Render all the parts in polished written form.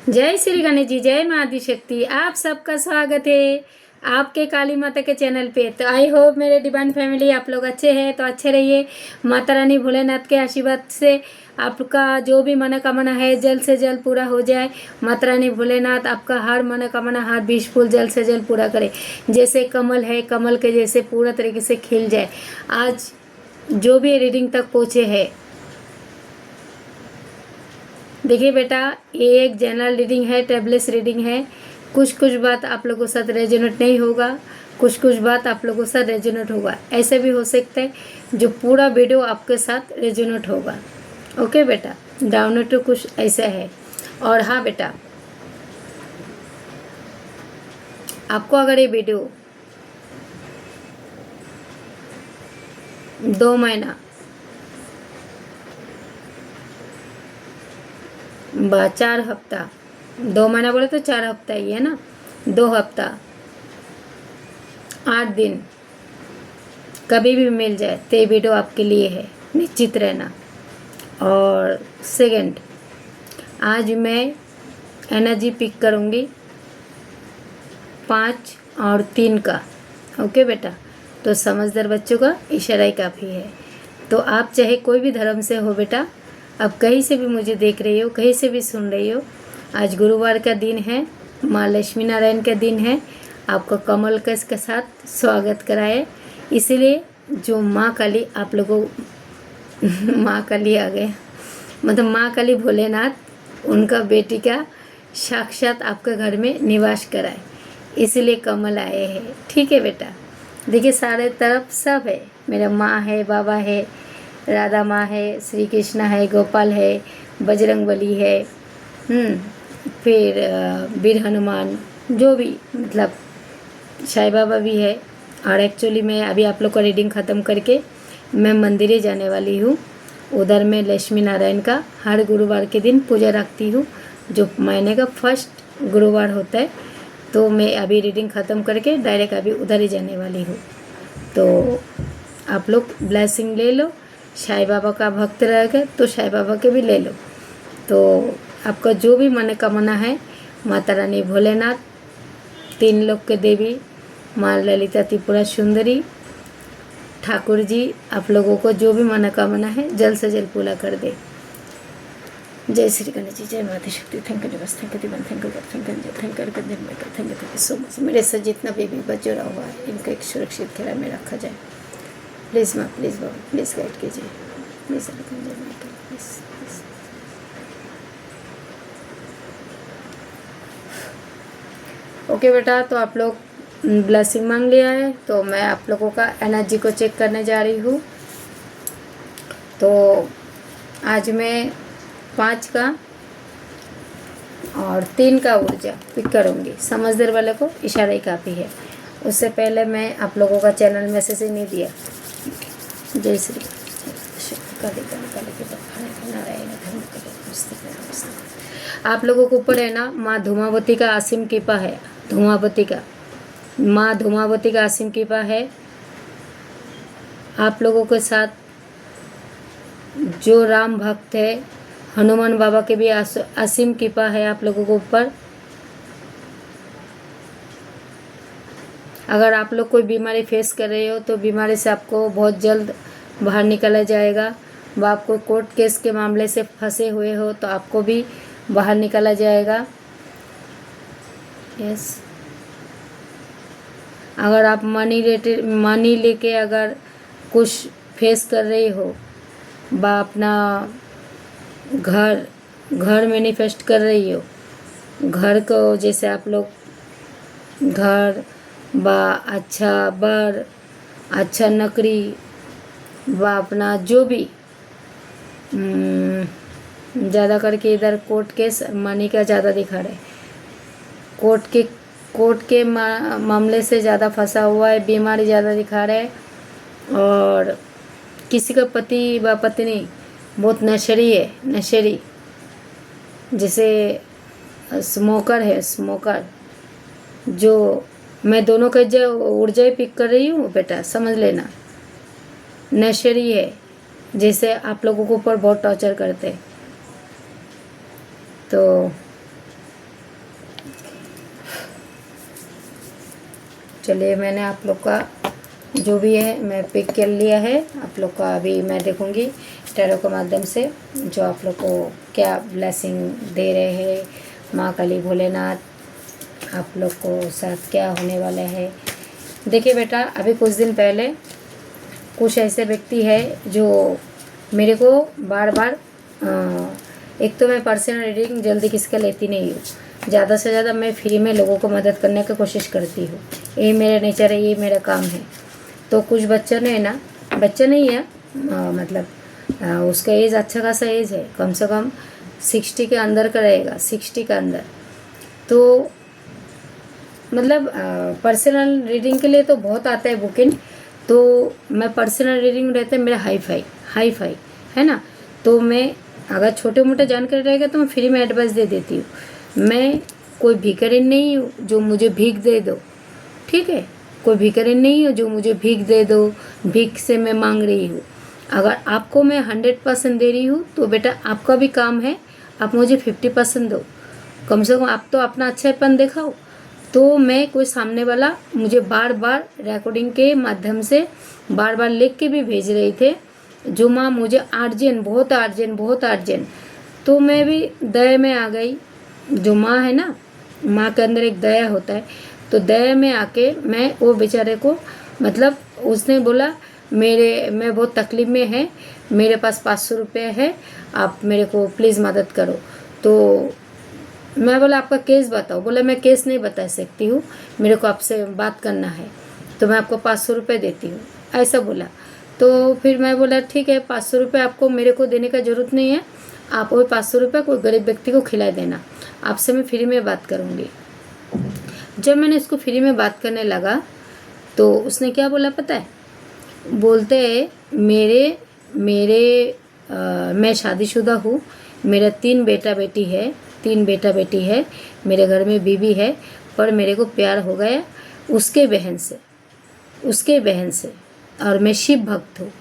जय श्री गणेश जी, जय माँ आदिशक्ति। आप सबका स्वागत है आपके काली माता के चैनल पे। तो आई होप मेरे डिवाइन फैमिली आप लोग अच्छे हैं, तो अच्छे रहिए। माता रानी भोलेनाथ के आशीर्वाद से आपका जो भी मनोकामना है जल्द से जल्द पूरा हो जाए। माता रानी भोलेनाथ आपका हर मनोकामना, हर विश फूल जल्द से जल्द पूरा करे। जैसे कमल है, कमल के जैसे पूरा तरीके से खिल जाए। आज जो भी रीडिंग तक पहुँचे हैं, देखिए बेटा, ये एक जनरल रीडिंग है, टैबलेट्स रीडिंग है। कुछ कुछ बात आप लोगों के साथ रेजोनेट नहीं होगा, कुछ कुछ बात आप लोगों के साथ रेजोनेट होगा। ऐसे भी हो सकता है जो पूरा वीडियो आपके साथ रेजोनेट होगा। ओके बेटा, डाउनलोड तो कुछ ऐसा है। और हाँ बेटा, आपको अगर ये वीडियो 2 महीना 4 हफ्ता, 2 महीना बोले तो 4 हफ्ता ही है ना, 2 हफ्ता 8 दिन कभी भी मिल जाए तो ये वीडियो आपके लिए है, निश्चित रहना। और सेकंड, आज मैं एनर्जी पिक करूँगी 5 और 3 का। ओके बेटा, तो समझदार बच्चों का इशारा ही काफ़ी है। तो आप चाहे कोई भी धर्म से हो बेटा, अब कहीं से भी मुझे देख रही हो, कहीं से भी सुन रही हो, आज गुरुवार का दिन है, माँ लक्ष्मी नारायण का दिन है। आपको कमल कस के साथ स्वागत कराए, इसलिए जो माँ काली आप लोगों माँ काली आ गए, मतलब माँ काली भोलेनाथ उनका बेटी का साक्षात आपके घर में निवास कराए, इसलिए कमल आए हैं। ठीक है बेटा, देखिए सारे तरफ सब है, मेरा माँ है, बाबा है, राधा माँ है, श्री कृष्णा है, गोपाल है, बजरंगबली है, फिर वीर हनुमान, जो भी मतलब साईं बाबा भी है। और एक्चुअली मैं अभी आप लोग का रीडिंग ख़त्म करके मैं मंदिर जाने वाली हूँ। उधर मैं लक्ष्मी नारायण का हर गुरुवार के दिन पूजा रखती हूँ, जो महीने का फर्स्ट गुरुवार होता है। तो मैं अभी रीडिंग ख़त्म करके डायरेक्ट अभी उधर ही जाने वाली हूँ। तो आप लोग ब्लेसिंग ले लो, साईं बाबा का भक्त रहेगा तो साईं बाबा के भी ले लो। तो आपका जो भी मनोकामना है, माता रानी भोलेनाथ, 3 लोक के देवी, माँ ललिता त्रिपुरा सुंदरी, ठाकुर जी आप लोगों को जो भी मनोकामना है जल्द से जल्द पूरा कर दे। जय श्री गणेश जी, जय माता शक्ति। थैंक यू बस, थैंक यू दिवन, thank you thank you thank you so much. मेरे से जितना बेबी बच्चा रहा हुआ है, इनका एक सुरक्षित घेरा में रखा जाए। प्लीज़ माँ, प्लीज़ बाबा, प्लीज़ गाइड कीजिए, प्लीज़ प्लीज़। ओके बेटा, तो आप लोग ब्लेसिंग मांग लिया है, तो मैं आप लोगों का एनर्जी को चेक करने जा रही हूँ। तो आज मैं 5 का और 3 का ऊर्जा पिक करूँगी। समझदार वाले को इशारा ही काफ़ी है। उससे पहले मैं आप लोगों का चैनल मैसेज ही नहीं दिया। जय श्री आप लोगों के ऊपर है ना, माँ धूमावती का असीम कृपा है। धूमावती का, माँ धूमावती का असीम कृपा है आप लोगों के साथ। जो राम भक्त है, हनुमान बाबा के भी असीम कृपा है आप लोगों के ऊपर। अगर आप लोग कोई बीमारी फेस कर रहे हो तो बीमारी से आपको बहुत जल्द बाहर निकाला जाएगा। व आपको कोर्ट केस के मामले से फंसे हुए हो तो आपको भी बाहर निकाला जाएगा। यस, अगर आप मनी लेके अगर कुछ फेस कर रहे हो, बा अपना घर मैनिफेस्ट कर रही हो, घर को जैसे आप लोग घर बा अच्छा बर, अच्छा नौकरी, बा अपना जो भी ज़्यादा करके इधर कोर्ट केस मनी का ज़्यादा दिखा रहे, कोर्ट के मामले से ज़्यादा फंसा हुआ है, बीमारी ज़्यादा दिखा रहे। और किसी का पति व पत्नी बहुत नशेड़ी है, नशेड़ी, जैसे स्मोकर है, स्मोकर। जो मैं दोनों का जो ऊर्जा पिक कर रही हूँ बेटा, समझ लेना, नशेड़ी है, जैसे आप लोगों के ऊपर बहुत टॉर्चर करते। तो चलिए, मैंने आप लोग का जो भी है मैं पिक कर लिया है। आप लोग का अभी मैं देखूँगी टैरो के माध्यम से जो आप लोग को क्या ब्लेसिंग दे रहे हैं। माँ काली भोलेनाथ आप लोग को साथ क्या होने वाला है। देखिए बेटा, अभी कुछ दिन पहले कुछ ऐसे व्यक्ति है जो मेरे को बार बार एक तो मैं पर्सनल रीडिंग जल्दी किसका लेती नहीं हूँ, ज़्यादा से ज़्यादा मैं फ्री में लोगों को मदद करने की कोशिश करती हूँ। ये मेरा नेचर है, ये मेरा काम है। तो कुछ बच्चों ने ना, बच्चा नहीं है मतलब उसका एज अच्छा खासा एज है, कम से कम 60 के अंदर का रहेगा, 60 के अंदर। तो मतलब पर्सनल रीडिंग के लिए तो बहुत आता है बुकिंग। तो मैं पर्सनल रीडिंग रहते मेरा हाई फाई है ना। तो मैं अगर छोटे मोटे जानकारी रहेगा तो मैं फ्री में एडवाइस दे देती हूँ। मैं कोई भिखारी नहीं हूँ जो मुझे भीख दे दो, ठीक है। कोई भिखारी नहीं हूँ जो मुझे भीख दे दो, भीख से मैं मांग रही हूँ। अगर आपको मैं 100% दे रही हूँ तो बेटा आपका भी काम है, आप मुझे 50% दो। कम से कम आप तो अपना अच्छापन दिखाओ। तो मैं कोई सामने वाला मुझे बार बार रिकॉर्डिंग के माध्यम से बार बार लिख के भी भेज रहे थे जो माँ मुझे अर्जेंट, बहुत अर्जेंट। तो मैं भी दया में आ गई। जो माँ है ना, माँ के अंदर एक दया होता है। तो दया में आके मैं वो बेचारे को, मतलब उसने बोला मैं बहुत तकलीफ़ में है, मेरे पास 500 रुपये है, आप मेरे को प्लीज़ मदद करो। तो मैं बोला आपका केस बताओ। बोला मैं केस नहीं बता सकती हूँ, मेरे को आपसे बात करना है, तो मैं आपको 500 रुपये देती हूँ, ऐसा बोला। तो फिर मैं बोला ठीक है, 500 रुपये आपको मेरे को देने का ज़रूरत नहीं है, आप वो 500 रुपये कोई गरीब व्यक्ति को खिला देना, आपसे मैं फ्री में बात करूँगी। जब मैंने इसको फ्री में बात करने लगा तो उसने क्या बोला पता है, बोलते मेरे मेरे मैं शादीशुदा हूँ, मेरा 3 बेटा बेटी है, मेरे घर में बीवी है, पर मेरे को प्यार हो गया उसके बहन से, और मैं शिव भक्त हूँ।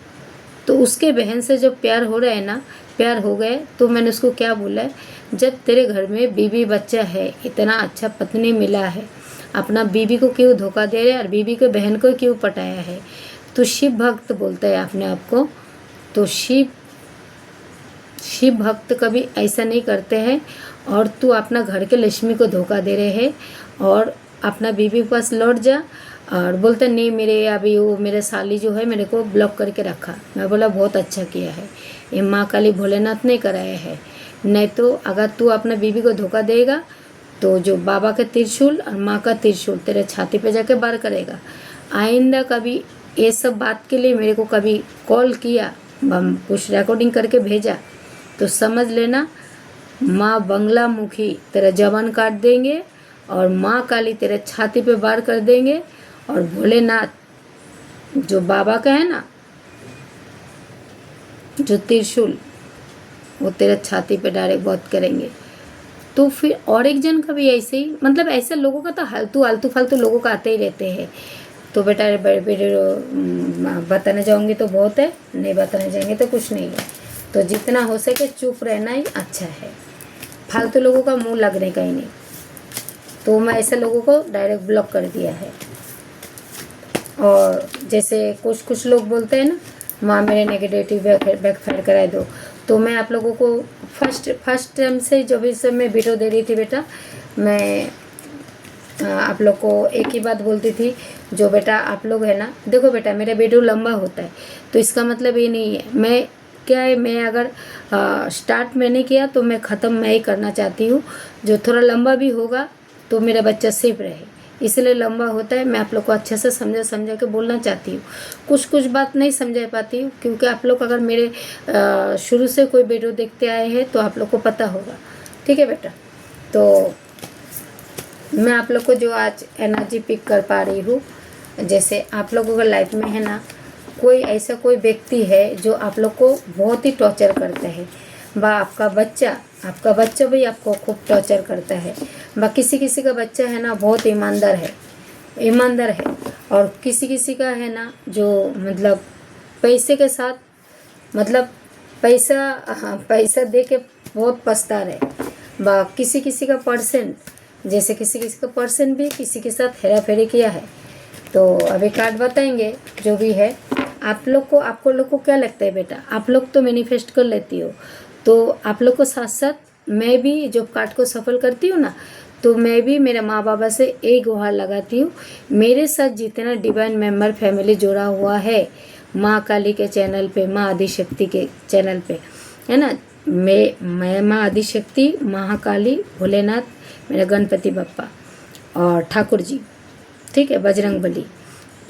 तो उसके बहन से जब प्यार हो रहा है ना, प्यार हो गए, तो मैंने उसको क्या बोला है, जब तेरे घर में बीवी बच्चा है, इतना अच्छा पत्नी मिला है, अपना बीवी को क्यों धोखा दे रहे और बीवी के बहन को क्यों पटाया है। तो शिव भक्त बोलता है अपने आप को। तो शिव भक्त कभी ऐसा नहीं करते हैं। और तू अपना घर के लक्ष्मी को धोखा दे रहे हैं और अपना बीवी के पास लौट जा। और बोलते नहीं, मेरे अभी वो मेरे साली जो है मेरे को ब्लॉक करके रखा। मैं बोला बहुत अच्छा किया है, ये माँ काली भोलेनाथ ने कराया है। नहीं तो अगर तू अपना बीवी को धोखा देगा तो जो बाबा का त्रिशूल और माँ का त्रिशूल तेरे छाती पे जाके बार करेगा। आइंदा कभी ये सब बात के लिए मेरे को कभी कॉल किया, कुछ रिकॉर्डिंग करके भेजा, तो समझ लेना माँ बंगला मुखी तेरा जबान काट देंगे और माँ काली तेरे छाती पे वार कर देंगे। और भोलेनाथ जो बाबा का है ना, जो त्रिशूल, वो तेरे छाती पे डायरेक्ट बहुत करेंगे। तो फिर और एक जन का भी ऐसे ही, मतलब ऐसे लोगों का तो आलतू फालतू लोगों का आते ही रहते हैं। तो बेटा बताने जाऊंगी तो बहुत है, नहीं बताने जाएंगे तो कुछ नहीं है। तो जितना हो सके चुप रहना ही अच्छा है, फालतू लोगों का मुंह लगने का ही नहीं। तो मैं ऐसे लोगों को डायरेक्ट ब्लॉक कर दिया है। और जैसे कुछ लोग बोलते हैं ना, माँ मेरे नेगेटिव बैकफायर कराए दो, तो मैं आप लोगों को फर्स्ट टाइम से जब इस मैं वीडियो दे रही थी बेटा, मैं आप लोग को एक ही बात बोलती थी, जो बेटा आप लोग है ना, देखो बेटा मेरा वीडियो लंबा होता है तो इसका मतलब ये नहीं है मैं क्या है, मैं अगर स्टार्ट मैंने किया तो मैं ख़त्म मैं ही करना चाहती हूँ। जो थोड़ा लंबा भी होगा तो मेरा बच्चा सेफ रहे, इसलिए लंबा होता है। मैं आप लोग को अच्छे से समझा के बोलना चाहती हूँ। कुछ बात नहीं समझा पाती हूँ, क्योंकि आप लोग अगर मेरे शुरू से कोई वीडियो देखते आए हैं तो आप लोग को पता होगा, ठीक है बेटा। तो मैं आप लोग को जो आज एनर्जी पिक कर पा रही हूँ, जैसे आप लोगों का लाइफ में है ना, कोई ऐसा कोई व्यक्ति है जो आप लोग को बहुत ही टॉर्चर करता है, बा आपका बच्चा भी आपको खूब टॉर्चर करता है, बा किसी का बच्चा है ना बहुत ईमानदार है, और किसी का है ना जो मतलब पैसे के साथ, मतलब पैसा दे के बहुत पछता रहे, बा किसी का पर्सन, जैसे किसी का पर्सन भी किसी के साथ हेरा फेरी किया है। तो अभी कार्ड बताएंगे जो भी है। आप लोग को क्या लगता है बेटा, आप लोग तो मैनिफेस्ट कर लेती हो, तो आप लोग को साथ साथ मैं भी जब कार्ड को सफल करती हूँ ना, तो मैं भी मेरे माँ बाबा से एक गुहार लगाती हूँ। मेरे साथ जितना डिवाइन मेंबर फैमिली जुड़ा हुआ है माँ काली के चैनल पे, माँ आदिशक्ति के चैनल पे, है ना, मैं माँ आदिशक्ति, महाकाली, भोलेनाथ, मेरा गणपति बप्पा और ठाकुर जी, ठीक है, बजरंग बली,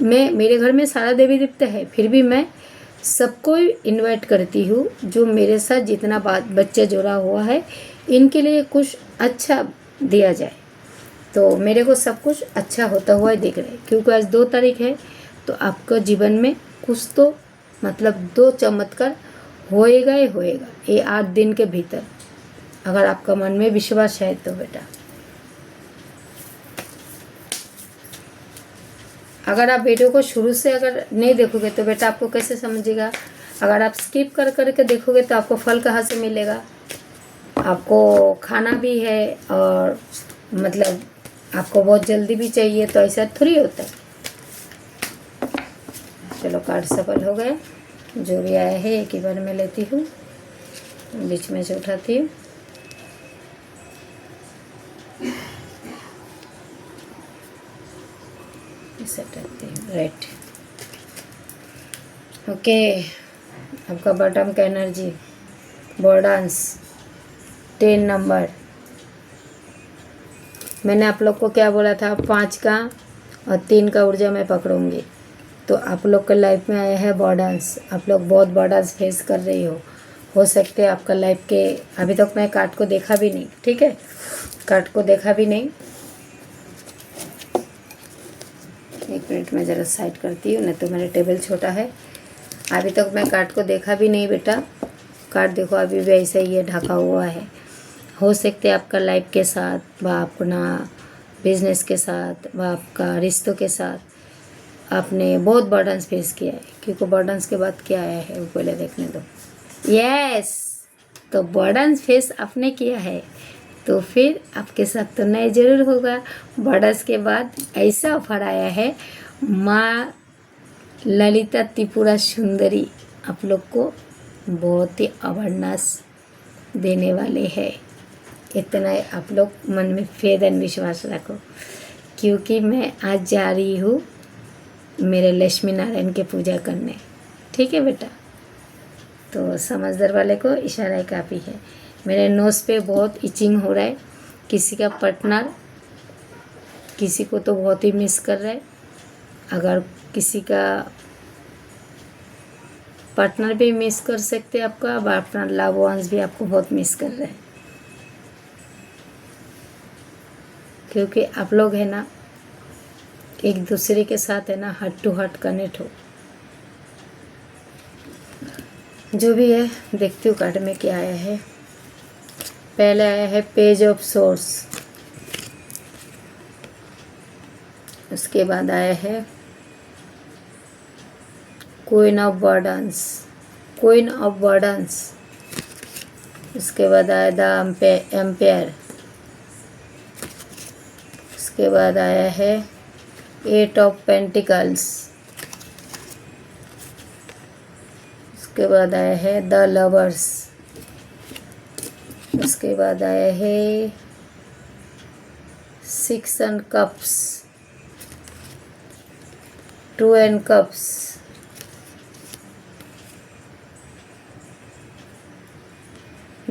मैं मेरे घर में सारा देवी देवता है, फिर भी मैं सबको इनवाइट करती हूँ जो मेरे साथ जितना बच्चे जुड़ा हुआ है, इनके लिए कुछ अच्छा दिया जाए। तो मेरे को सब कुछ अच्छा होता हुआ दिख रहा है, क्योंकि आज 2 तारीख है, तो आपका जीवन में कुछ तो मतलब 2 चमत्कार होएगा ही होएगा ये 8 दिन के भीतर, अगर आपका मन में विश्वास है तो बेटा। अगर आप वीडियो को शुरू से अगर नहीं देखोगे तो बेटा आपको कैसे समझेगा। अगर आप स्किप कर करके देखोगे तो आपको फल कहाँ से मिलेगा। आपको खाना भी है और मतलब आपको बहुत जल्दी भी चाहिए, तो ऐसा थोड़ी होता है। चलो कार्ड सफल हो गए, जो भी आया है एक ही बार में लेती हूँ, बीच में से उठाती हूँ। इसे रखती हूँ राइट। ओके, आपका बॉटम का एनर्जी बॉर्डांस 10 नंबर। मैंने आप लोग को क्या बोला था, 5 का और 3 का ऊर्जा मैं पकड़ूंगी। तो आप लोग के लाइफ में आया है बॉर्डर्स। आप लोग बहुत बॉर्डर्स फेस कर रही हो सकते हैं आपका लाइफ के, अभी तक मैं कार्ड को देखा भी नहीं, ठीक है, कार्ड को देखा भी नहीं। एक मिनट में ज़रा साइड करती हूँ, नहीं तो मेरा टेबल छोटा है। अभी तक मैं कार्ड को देखा भी नहीं बेटा। कार्ड देखो अभी भी ऐसा ही है, ढका हुआ है। हो सकते हैं आपका लाइफ के साथ, व अपना बिजनेस के साथ, व आपका रिश्तों के साथ आपने बहुत बर्डन्स फेस किया है। क्योंकि बर्डन्स के बाद क्या आया है वो पहले देखने दो। यस, तो बर्डन्स फेस आपने किया है, तो फिर आपके साथ तो नए ज़रूर होगा। बर्डन्स के बाद ऐसा ऑफर आया है, माँ ललिता त्रिपुरा सुंदरी आप लोग को बहुत ही अवेयरनेस देने वाले हैं। इतना आप लोग मन में फेथ एंड विश्वास रखो, क्योंकि मैं आज जा रही हूँ मेरे लक्ष्मी नारायण के पूजा करने, ठीक है बेटा। तो समझदार वाले को इशारा ही काफ़ी है। मेरे नोज़ पे बहुत इचिंग हो रहा है। किसी का पार्टनर किसी को तो बहुत ही मिस कर रहा है। अगर किसी का पार्टनर भी मिस कर सकते हैं आपका, अब अपना लव वंस भी आपको बहुत मिस कर रहे हैं, क्योंकि आप लोग है ना एक दूसरे के साथ है ना हार्ट टू हार्ट कनेक्ट हो। जो भी है देखती हूँ कार्ड में क्या आया है। पहले आया है पेज ऑफ सोर्स, उसके बाद आया है queen of burdens, queen of burdens, उसके बाद आया द एम्पायर, उसके बाद आया है 8 ऑफ पेंटिकल्स, उसके बाद आया है द लवर्स, उसके बाद आया है 6 end cups, 2 end cups,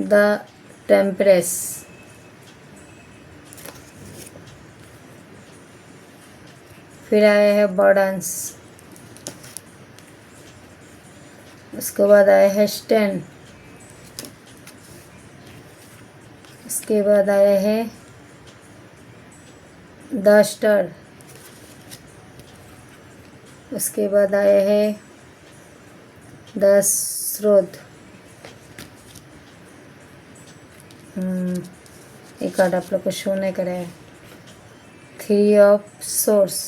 the टेम्परेस, फिर आया है बर्डन्स, उसके बाद आया है स्टैंड, उसके बाद आया है द स्टार, उसके बाद आया है द स्रोत। एक कार्ड आप लोग को शो नहीं कराया, 3 ऑफ सोर्स,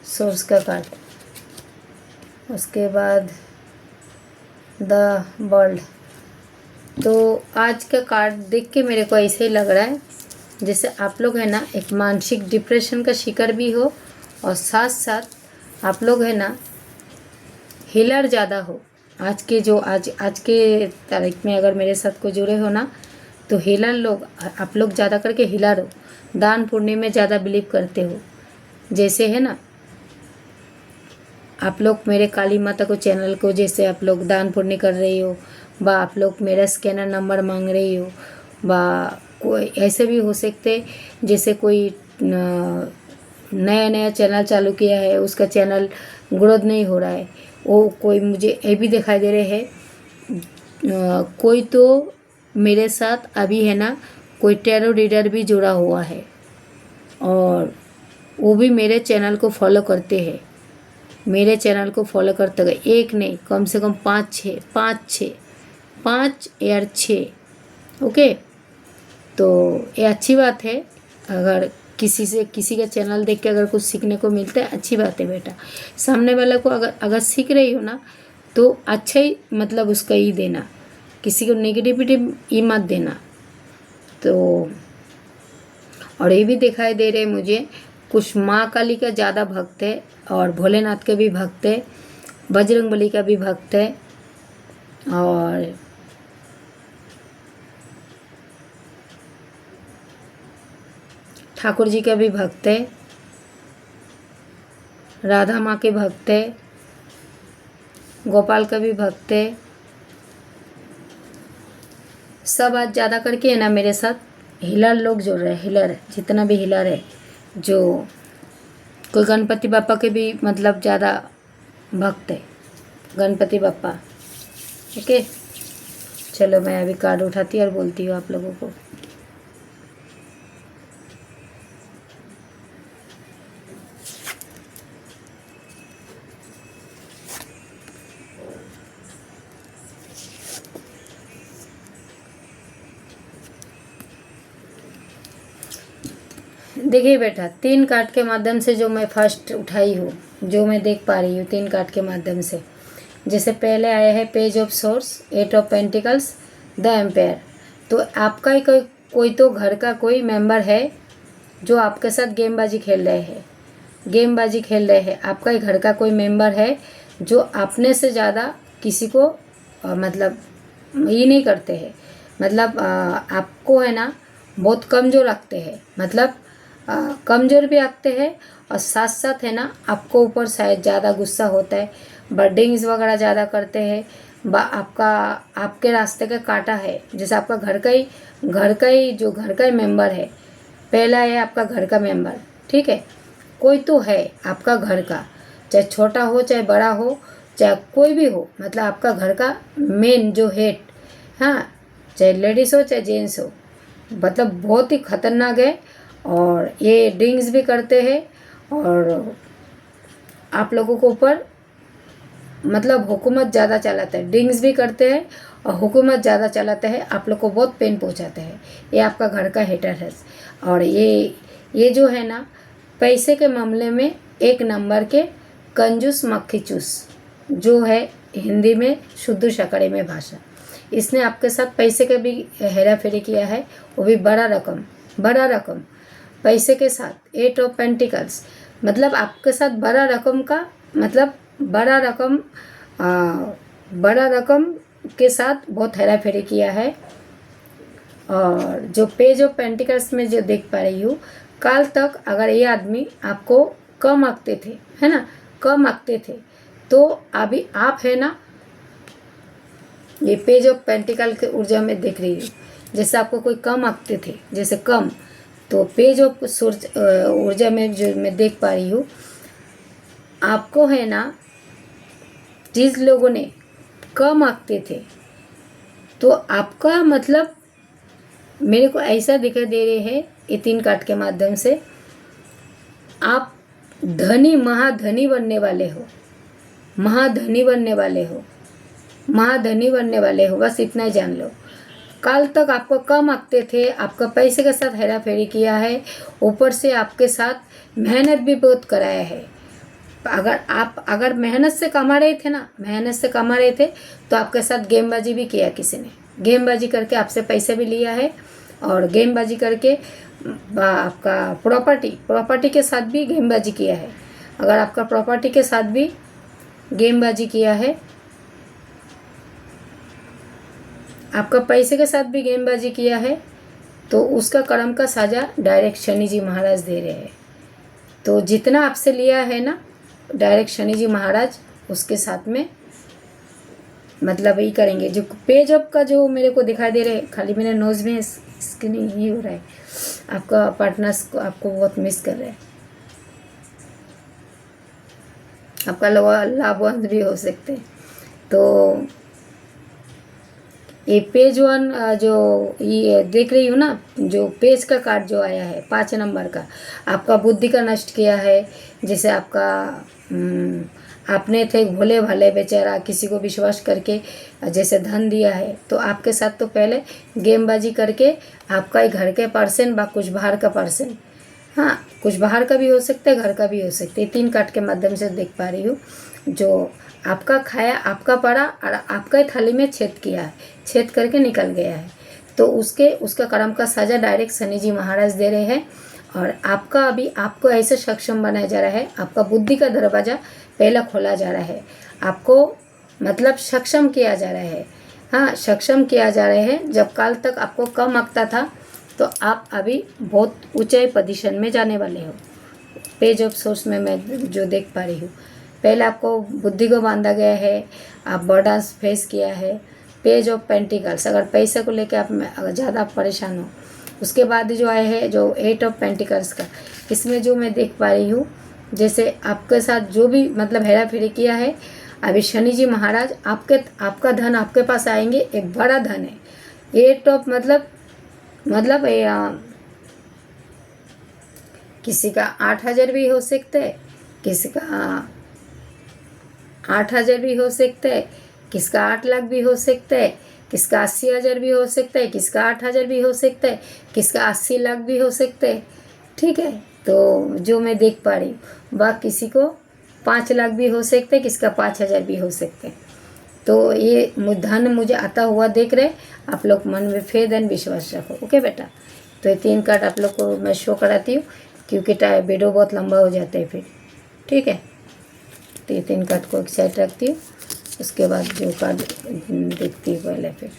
सोर्स का कार्ड, उसके बाद द वर्ल्ड। तो आज का कार्ड देख के मेरे को ऐसे ही लग रहा है जैसे आप लोग है ना एक मानसिक डिप्रेशन का शिकार भी हो, और साथ साथ आप लोग है ना हिलर ज़्यादा हो। आज के तारीख में अगर मेरे साथ को जुड़े हो ना, तो हिलर लोग, आप लोग ज़्यादा करके हिलर हो, दान पुण्य में ज़्यादा बिलीव करते हो। जैसे है ना, आप लोग मेरे काली माता को चैनल को जैसे आप लोग दान पुण्य कर रही हो, बा आप लोग मेरा स्कैनर नंबर मांग रही हो, बा कोई ऐसे भी हो सकते जैसे कोई नया नया चैनल चालू किया है, उसका चैनल ग्रोथ नहीं हो रहा है, वो कोई मुझे ये भी दिखाई दे रहे हैं। कोई तो मेरे साथ अभी है ना कोई टैरो रीडर भी जुड़ा हुआ है और वो भी मेरे चैनल को फॉलो करते हैं। मेरे चैनल को फॉलो करते गए, एक नहीं कम से कम 5 या 6। ओके, तो ये अच्छी बात है। अगर किसी का चैनल देख के अगर कुछ सीखने को मिलता है, अच्छी बात है बेटा। सामने वाले को अगर सीख रही हो ना, तो अच्छा ही मतलब उसका ही देना, किसी को नेगेटिविटी ही मत देना। तो और ये भी दिखाई दे रहे मुझे कुछ माँ काली का ज़्यादा भक्त है और भोलेनाथ के भी भक्त है, बजरंगबली का भी भक्त है और ठाकुर जी का भी भक्त है, राधा माँ के भक्त है, गोपाल का भी भक्त है। सब आज ज़्यादा करके है ना मेरे साथ हिलर लोग जुड़ रहे हैं। हिलर जितना भी हिलर है, जो कोई गणपति बापा के भी मतलब ज़्यादा भक्त है, गणपति बापा। ओके, चलो मैं अभी कार्ड उठाती और बोलती हूँ आप लोगों को। देखिए बेटा, 3 कार्ड के माध्यम से जो मैं फर्स्ट उठाई हूँ, जो मैं देख पा रही हूँ 3 कार्ड के माध्यम से, जैसे पहले आया है page of swords, 8 of pentacles, the empress. तो आपका ही कोई तो घर का कोई मेंबर है जो आपके साथ गेमबाजी खेल रहे हैं। आपका ही घर का कोई मेंबर है जो अपने से ज़्यादा किसी को मतलब ये नहीं करते हैं, मतलब आपको है ना बहुत कमज़ोर रखते हैं, मतलब कमज़ोर भी रखते हैं और साथ साथ है ना आपको ऊपर शायद ज़्यादा गुस्सा होता है, बर्डिंग्स वगैरह ज़्यादा करते हैं, आपके रास्ते का काटा है। जैसे आपका घर का ही मेंबर है, पहला है आपका घर का मेंबर, ठीक है, कोई तो है आपका घर का, चाहे छोटा हो चाहे बड़ा हो चाहे कोई भी हो, मतलब आपका घर का मेन जो हेड, हाँ, चाहे लेडीज़ हो चाहे जेंट्स हो, मतलब बहुत ही खतरनाक है और ये ड्रिंक्स भी करते हैं और आप लोगों को ऊपर मतलब हुकूमत ज़्यादा चलाते हैं, ड्रिंक्स भी करते हैं और हुकूमत ज़्यादा चलाते हैं, आप लोग को बहुत पेन पहुंचाते हैं। ये आपका घर का हेटर है और ये जो है ना पैसे के मामले में 1 नंबर के कंजूस मक्खी चूस, जो है हिंदी में शुद्ध शकड़े में भाषा। इसने आपके साथ पैसे का भी हेरा फेरी किया है, वो भी बड़ा रकम पैसे के साथ। 8 ऑफ पेंटिकल्स मतलब आपके साथ बड़ा रकम का मतलब बड़ा रकम के साथ बहुत हेरा फेरी किया है। और जो पेज ऑफ पेंटिकल्स में जो देख पा रही हूँ, कल तक अगर ये आदमी आपको कम आंकते थे, है ना, कम आंकते थे, तो अभी आप है ना, ये पेज ऑफ पेंटिकल के ऊर्जा में देख रही हूँ, जैसे आपको कोई कम आंकते थे, जैसे कम, तो पेज ऑफ ऊर्जा में जो मैं देख पा रही हूँ, आपको है ना जिस लोगों ने कम आंकते थे, तो आपका मतलब मेरे को ऐसा दिखाई दे रहे हैं ये 3 कार्ड के माध्यम से, आप महाधनी बनने वाले हो, बस इतना ही जान लो। कल तक आपको कम आंकते थे, आपका पैसे के साथ हेरा फेरी किया है, ऊपर से आपके साथ मेहनत भी बहुत कराया है। अगर मेहनत से कमा रहे थे तो आपके साथ गेमबाजी भी किया, किसी ने गेमबाजी करके आपसे पैसे भी लिया है और गेमबाजी करके आपका प्रॉपर्टी के साथ भी गेमबाजी किया है। अगर आपका प्रॉपर्टी के साथ भी गेमबाजी किया है, आपका पैसे के साथ भी गेमबाजी किया है, तो उसका कर्म का साजा डायरेक्ट शनि जी महाराज दे रहे हैं। तो जितना आपसे लिया है ना, डायरेक्ट शनि जी महाराज उसके साथ में मतलब यही करेंगे। जो पेज अप का जो मेरे को दिखाई दे रहे हैं, खाली मेरे नोज में स्किन ही हो रहा है, आपका पार्टनर्स को आपको बहुत मिस कर रहे हैं, आपका लाभवंत भी हो सकते हैं। तो ये पेज 1 जो ये देख रही हूँ ना, जो पेज का कार्ड जो आया है 5 नंबर का, आपका बुद्धि का नष्ट किया है। जैसे आपका आपने थे भोले भाले बेचारा, किसी को विश्वास करके जैसे धन दिया है, तो आपके साथ तो पहले गेमबाजी करके आपका ही घर के पर्सन बा कुछ बाहर का पर्सन, हाँ कुछ बाहर का भी हो सकता है, घर का भी हो सकता है। 3 कार्ड के माध्यम से देख पा रही हूँ। जो आपका खाया आपका पड़ा और आपका ही थाली में छेद किया है, छेद करके निकल गया है, तो उसका कर्म का सजा डायरेक्ट शनि जी महाराज दे रहे हैं। और आपका अभी आपको ऐसे सक्षम बनाया जा रहा है, आपका बुद्धि का दरवाज़ा पहला खोला जा रहा है, आपको मतलब सक्षम किया जा रहा है, हाँ सक्षम किया जा रहे हैं। जब काल तक आपको कम आंकता था, तो आप अभी बहुत ऊंचाई पोजीशन में जाने वाले हो। पेज ऑफ सोर्स में मैं जो देख पा रही हूँ, पहले आपको बुद्धि को बांधा गया है, आप बर्डन्स फेस किया है। पेज ऑफ पेंटिकल्स, अगर पैसे को लेकर आप ज़्यादा परेशान हो, उसके बाद जो आए हैं जो 8 ऑफ पेंटिकल्स का, इसमें जो मैं देख पा रही हूँ, जैसे आपके साथ जो भी मतलब हेरा फेरी किया है, अभी शनि जी महाराज आपका धन आपके पास आएंगे, एक बड़ा धन है। 8 ऑफ मतलब किसी का 8,000 भी हो सकते है, किसी का 8,000 भी हो सकता है, किसका 8 लाख भी हो सकता है, किसका 80,000 भी हो सकता है, किसका 8,000 भी हो सकता है, किसका 80 लाख भी हो सकता है। ठीक है, तो जो मैं देख पा रही हूँ, वह किसी को 5 लाख भी हो सकते हैं, किसका 5,000 भी हो सकते हैं। तो ये धन मुझे आता हुआ देख रहे, आप लोग मन में फेथ एंड विश्वास रखो। ओके बेटा, तो ये 3 कार्ड आप लोग को मैं शो कराती हूँ, क्योंकि वीडियो बहुत लंबा हो जाता है फिर। ठीक है, तो ये 3 कार्ड को एक साइड रखती हूँ, उसके बाद जो कार्ड देखती हूँ पहले फिर।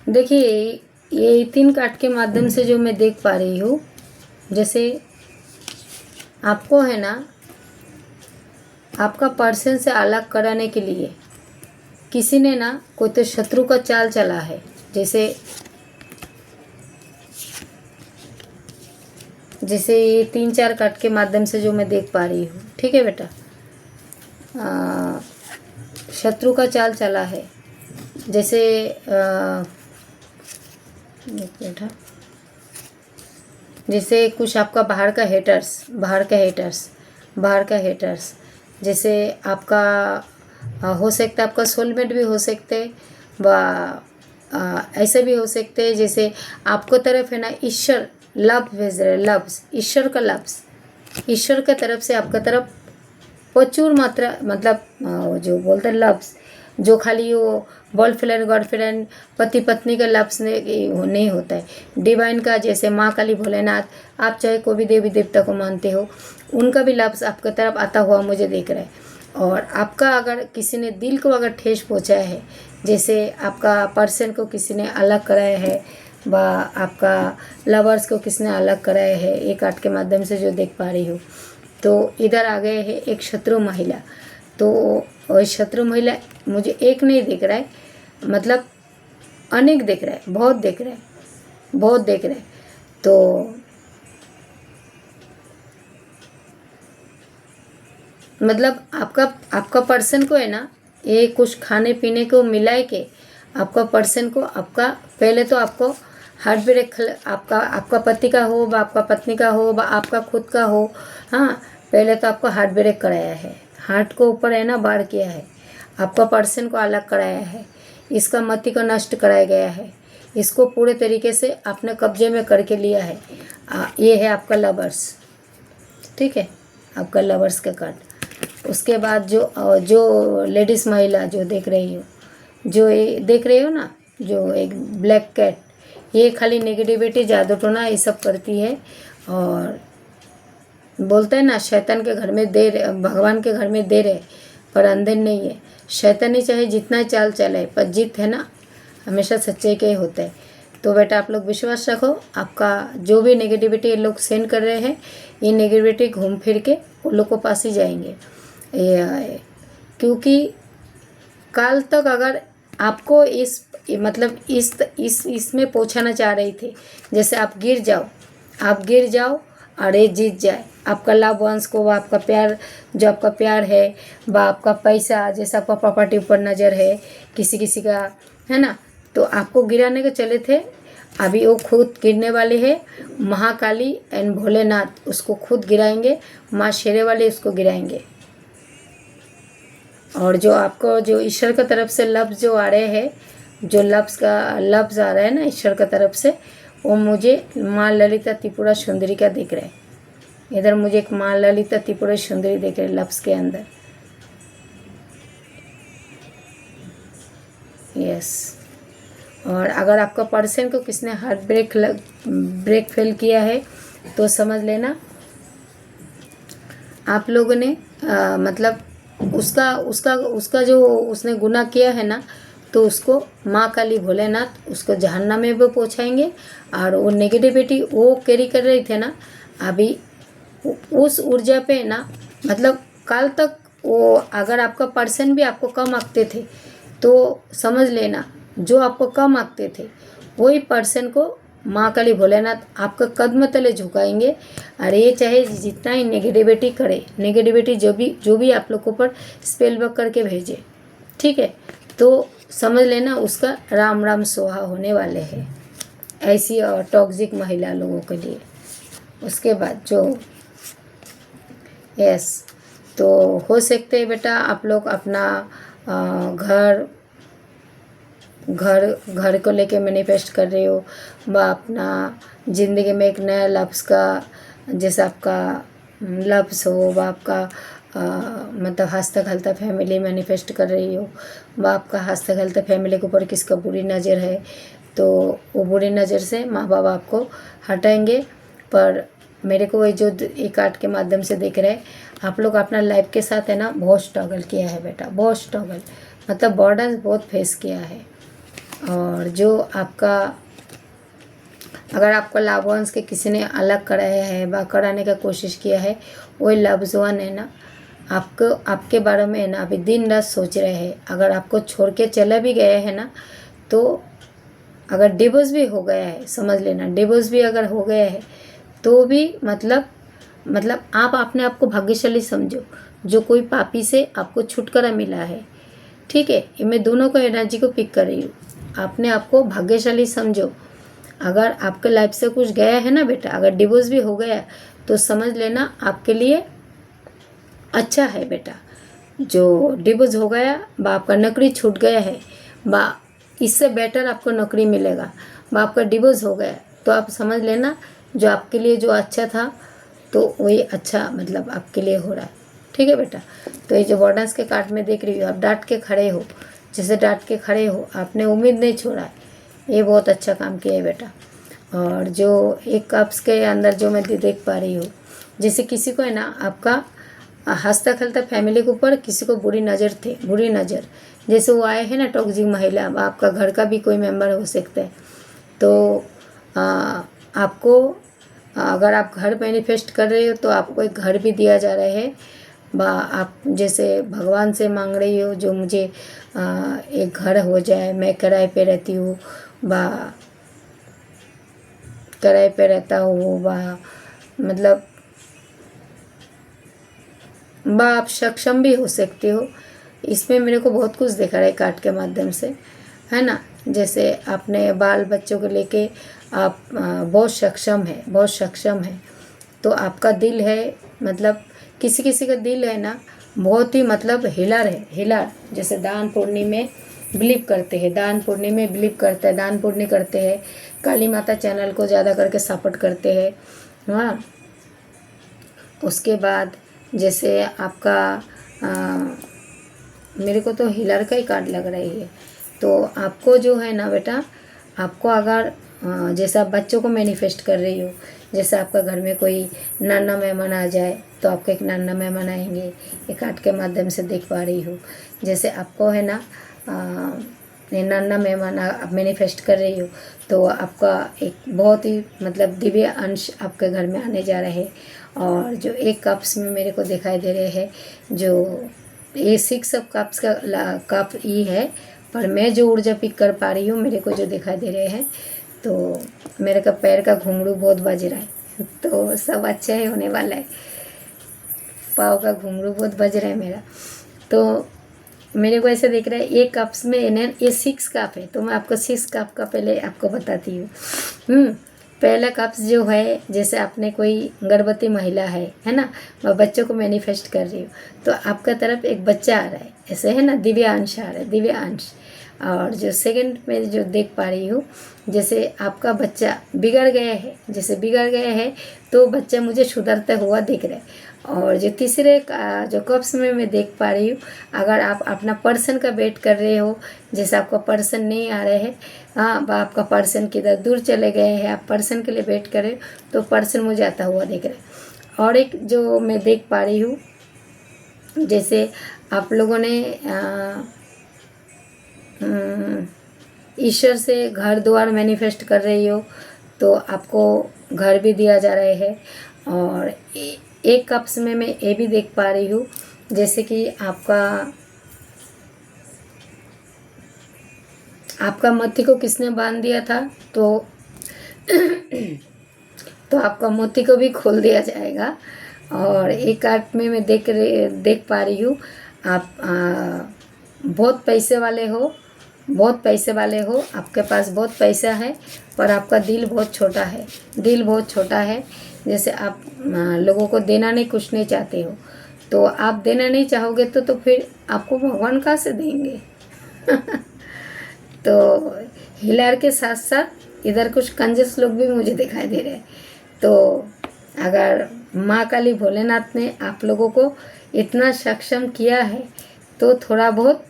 देखिए, ये 3 कार्ड के माध्यम से जो मैं देख पा रही हूँ, जैसे आपको है ना, आपका पर्सन से अलग कराने के लिए किसी ने ना कोई तो शत्रु का चाल चला है। जैसे ये 3-4 कार्ड के माध्यम से जो मैं देख पा रही हूँ। ठीक है बेटा, शत्रु का चाल चला है। जैसे जैसे कुछ आपका बाहर का हेटर्स, जैसे आपका हो सकता है आपका सोलमेट भी हो सकते हैं, व ऐसे भी हो सकते हैं जैसे आपको तरफ है ना ईश्वर लफ्ज़ भेज रहे, लफ्ज़ ईश्वर का लफ्ज़, ईश्वर का तरफ से आपका तरफ प्रचुर मात्रा मतलब जो बोलते हैं लफ्ज़, जो खाली वो बॉयफ्रेंड गर्लफ्रेंड पति पत्नी का लफ्ज़ नहीं होता है, डिवाइन का, जैसे माँ काली भोलेनाथ, आप चाहे कोई भी देवी देवता को मानते हो, उनका भी लफ्ज़ आपकी तरफ आता हुआ मुझे दिख रहा है। और आपका अगर किसी ने दिल को अगर ठेस पहुँचाया है, जैसे आपका पर्सन को किसी ने अलग कराया है, व आपका लवर्स को किसी ने अलग कराया है, एक आर्ट के माध्यम से जो देख पा रही हूँ, तो इधर आ गए है एक शत्रु महिला। तो शत्रु महिला मुझे एक नहीं दिख रहा है, मतलब अनेक दिख रहा है, बहुत दिख रहा है। तो मतलब आपका पर्सन को है ना, ये कुछ खाने पीने को मिलाए के आपका पर्सन को, आपका पहले तो आपको हार्ट ब्रेक आपका पति का हो, व आपका पत्नी का हो, व आपका खुद का हो, हाँ, पहले तो आपको हार्ट ब्रेक कराया है, हार्ट को ऊपर है ना बार किया है, आपका पर्सन को अलग कराया है, इसका मति को नष्ट कराया गया है, इसको पूरे तरीके से अपने कब्जे में करके लिया है। ये है आपका लवर्स, ठीक है, आपका लवर्स का कार्ड। उसके बाद जो लेडीज़ महिला जो देख रही हो, जो ये देख रही हो ना, जो एक ब्लैक कैट, ये खाली नेगेटिविटी, जादू टोना ये सब करती है। और बोलते हैं ना, शैतान के घर में देर, भगवान के घर में देर है पर अंधेर नहीं है। शैतानी चाहे जितना चाल चले, पर जीत है ना हमेशा सच्चे के ही होते हैं। तो बेटा आप लोग विश्वास रखो, आपका जो भी नेगेटिविटी ये लोग सेंड कर रहे हैं, ये नेगेटिविटी घूम फिर के उन लोग को पास ही जाएंगे। क्योंकि कल तक अगर आपको इसमें पहुंचाना चाह रही थी, जैसे आप गिर जाओ और ये जीत जाए, आपका लव वंस को, वह आपका प्यार, जो आपका प्यार है, वह आपका पैसा, जैसे आपका प्रॉपर्टी ऊपर नज़र है किसी का, है ना, तो आपको गिराने के चले थे, अभी वो खुद गिरने वाले है। महाकाली एंड भोलेनाथ उसको खुद गिराएंगे, माँ शेरे वाले उसको गिराएंगे। और जो आपको जो ईश्वर की तरफ से लफ्ज़ जो आ रहे हैं, जो लफ्ज़ आ रहा है ना ईश्वर की तरफ से, वो मुझे माँ ललिता त्रिपुरा सुंदरी का दिख रहा है। इधर मुझे एक माँ ललिता त्रिपुरा सुंदरी दिख रही है लफ्ज़ के अंदर। यस। और अगर आपका पर्सन को किसने हार्ट ब्रेक फेल किया है, तो समझ लेना आप लोगों ने मतलब उसका जो उसने गुनाह किया है ना, तो उसको माँ काली भोलेनाथ उसको जहन्नम में भी पहुँचाएंगे। और वो नेगेटिविटी वो कैरी कर रही थे ना, अभी उस ऊर्जा पे ना, मतलब कल तक वो अगर आपका पर्सन भी आपको कम आंकते थे, तो समझ लेना जो आपको कम आंकते थे वही पर्सन को माँ काली भोलेनाथ आपका कदम तले झुकाएंगे। और ये चाहे जितना ही नेगेटिविटी करे, नेगेटिविटी जो भी आप लोग के ऊपर स्पेल वर्क करके भेजे, ठीक है, तो समझ लेना उसका राम राम सोहा होने वाले हैं, ऐसी और टॉक्सिक महिला लोगों के लिए। उसके बाद जो यस, तो हो सकते है बेटा आप लोग अपना घर को लेके मैनिफेस्ट कर रहे हो, व अपना ज़िंदगी में एक नया लफ्ज़ का, जैसे आपका लफ्ज़ हो, व आपका मतलब हंसता खेलता फैमिली मैनिफेस्ट कर रही हो, व आपका हंसता खेलता फैमिली के ऊपर किसका बुरी नज़र है, तो वो बुरी नज़र से माँ बाप आपको हटाएंगे। पर मेरे को ये जो एक कार्ड के माध्यम से दिख रहे हैं, आप लोग अपना लाइफ के साथ है ना बहुत स्ट्रगल किया है बेटा, बहुत स्ट्रगल, मतलब बॉर्डर्स बहुत फेस किया है। और जो आपका अगर आपका लव वंस के किसी ने अलग कराया है व कराने का कोशिश किया है, वही लव्स वन है ना आपके बारे में है ना अभी दिन रात सोच रहे हैं। अगर आपको छोड़ के चला भी गया है ना, तो अगर डिवोर्स भी हो गया है, समझ लेना डिवोर्स भी अगर हो गया है, तो भी मतलब आप अपने आप को भाग्यशाली समझो, जो कोई पापी से आपको छुटकारा मिला है, ठीक है। ये मैं दोनों को एनर्जी को पिक कर रही हूँ, अपने आप को भाग्यशाली समझो। अगर आपके लाइफ से कुछ गया है ना बेटा, अगर डिवोर्स भी हो गया तो समझ लेना आपके लिए अच्छा है बेटा। जो डिवोर्स हो गया व आपका नौकरी छूट गया है, व इससे बेटर आपको नौकरी मिलेगा, व आपका डिवोर्स हो गया, तो आप समझ लेना जो आपके लिए जो अच्छा था, तो वही अच्छा मतलब आपके लिए हो रहा है, ठीक है बेटा। तो ये जो बॉर्डर्स के कार्ड में देख रही हो, आप डांट के खड़े हो, जैसे डांट के खड़े हो, आपने उम्मीद नहीं छोड़ा है, ये बहुत अच्छा काम किया है बेटा। और जो एक कप्स के अंदर जो मैं देख पा रही हूँ, जैसे किसी को है ना आपका हंसता खेलता फैमिली के ऊपर किसी को बुरी नज़र, जैसे वो आए हैं ना टॉक्सिक महिला, आपका घर का भी कोई मेंबर हो सकता है। तो आपको अगर आप घर मैनिफेस्ट कर रहे हो, तो आपको एक घर भी दिया जा रहा है, बा आप जैसे भगवान से मांग रही हो जो मुझे एक घर हो जाए, मैं किराए पे रहती हूँ, बा किराए पे रहता हूँ, बा मतलब बा आप सक्षम भी हो सकते हो। इसमें मेरे को बहुत कुछ दिखा रहा है कार्ड के माध्यम से, है ना। जैसे अपने बाल बच्चों को लेके आप बहुत सक्षम है, बहुत सक्षम है। तो आपका दिल है, मतलब किसी किसी का दिल है ना बहुत ही मतलब हिलर है, हिलर। जैसे दान पुण्य में बिलीव करते हैं, दान पुण्य में बिलीव करते हैं, दान पुण्य करते हैं, काली माता चैनल को ज़्यादा करके सपोर्ट करते हैं। हाँ, उसके बाद जैसे आपका मेरे को तो हिलर का ही कार्ड लग रही है। तो आपको जो है ना बेटा, आपको अगर जैसे आप बच्चों को मैनिफेस्ट कर रही हो, जैसे आपका घर में कोई नाना मेहमान आ जाए तो आपको एक नाना मेहमान आएंगे, ये कार्ड के माध्यम से देख पा रही हो। जैसे आपको है ना ये नाना मेहमान आप मैनिफेस्ट कर रही हो, तो आपका एक बहुत ही मतलब दिव्य अंश आपके घर में आने जा रहे हैं। और जो एक कप्स में मेरे को दिखाई दे रहे हैं, जो ये 6 ऑफ कप्स का कप ई है, पर मैं जो ऊर्जा पिक कर पा रही हूँ, मेरे को जो दिखाई दे रहे हैं, तो मेरे का पैर का घुंघरू बहुत बज रहा है, तो सब अच्छा ही होने वाला है। पाँव का घुंघरू बहुत बज रहा है मेरा। तो मेरे को ऐसे दिख रहा है ये कप्स में इन्हें ये 6 कप है, तो मैं आपको 6 कप का पहले आपको बताती हूँ। पहला कप्स जो है, जैसे आपने कोई गर्भवती महिला है ना, मैं बच्चों को मैनिफेस्ट कर रही हूँ, तो आपका तरफ एक बच्चा आ रहा है, ऐसे है ना, दिव्य अंश आ रहा है, दिव्य अंश। और जो सेकंड में जो देख पा रही हूँ, जैसे आपका बच्चा बिगड़ गया है, जैसे बिगड़ गया है तो बच्चा मुझे सुधरता हुआ दिख रहा है। और जो तीसरे जो कप्स में मैं देख पा रही हूँ, अगर आप अपना पर्सन का वेट कर रहे हो, जैसे आपका पर्सन नहीं आ रहे हैं, हाँ, आपका पर्सन किधर दूर चले गए हैं, आप पर्सन के लिए वेट करें, तो पर्सन मुझे आता हुआ दिख रहा है। और एक जो मैं देख पा रही हूँ, जैसे आप लोगों ने ईश्वर से घर द्वार मैनिफेस्ट कर रही हो, तो आपको घर भी दिया जा रहे हैं। और एक कप्स में मैं ये भी देख पा रही हूँ, जैसे कि आपका मोती को किसने बांध दिया था, तो तो आपका मोती को भी खोल दिया जाएगा। और एक कार्ड में मैं देख पा रही हूँ, आप बहुत पैसे वाले हो, बहुत पैसे वाले हो, आपके पास बहुत पैसा है, पर आपका दिल बहुत छोटा है, दिल बहुत छोटा है। जैसे आप लोगों को देना नहीं, कुछ नहीं चाहते हो, तो आप देना नहीं चाहोगे तो फिर आपको भगवान कहाँ से देंगे। तो हिलार के साथ साथ इधर कुछ कंजूस लोग भी मुझे दिखाई दे रहे हैं। तो अगर माँ काली भोलेनाथ ने आप लोगों को इतना सक्षम किया है, तो थोड़ा बहुत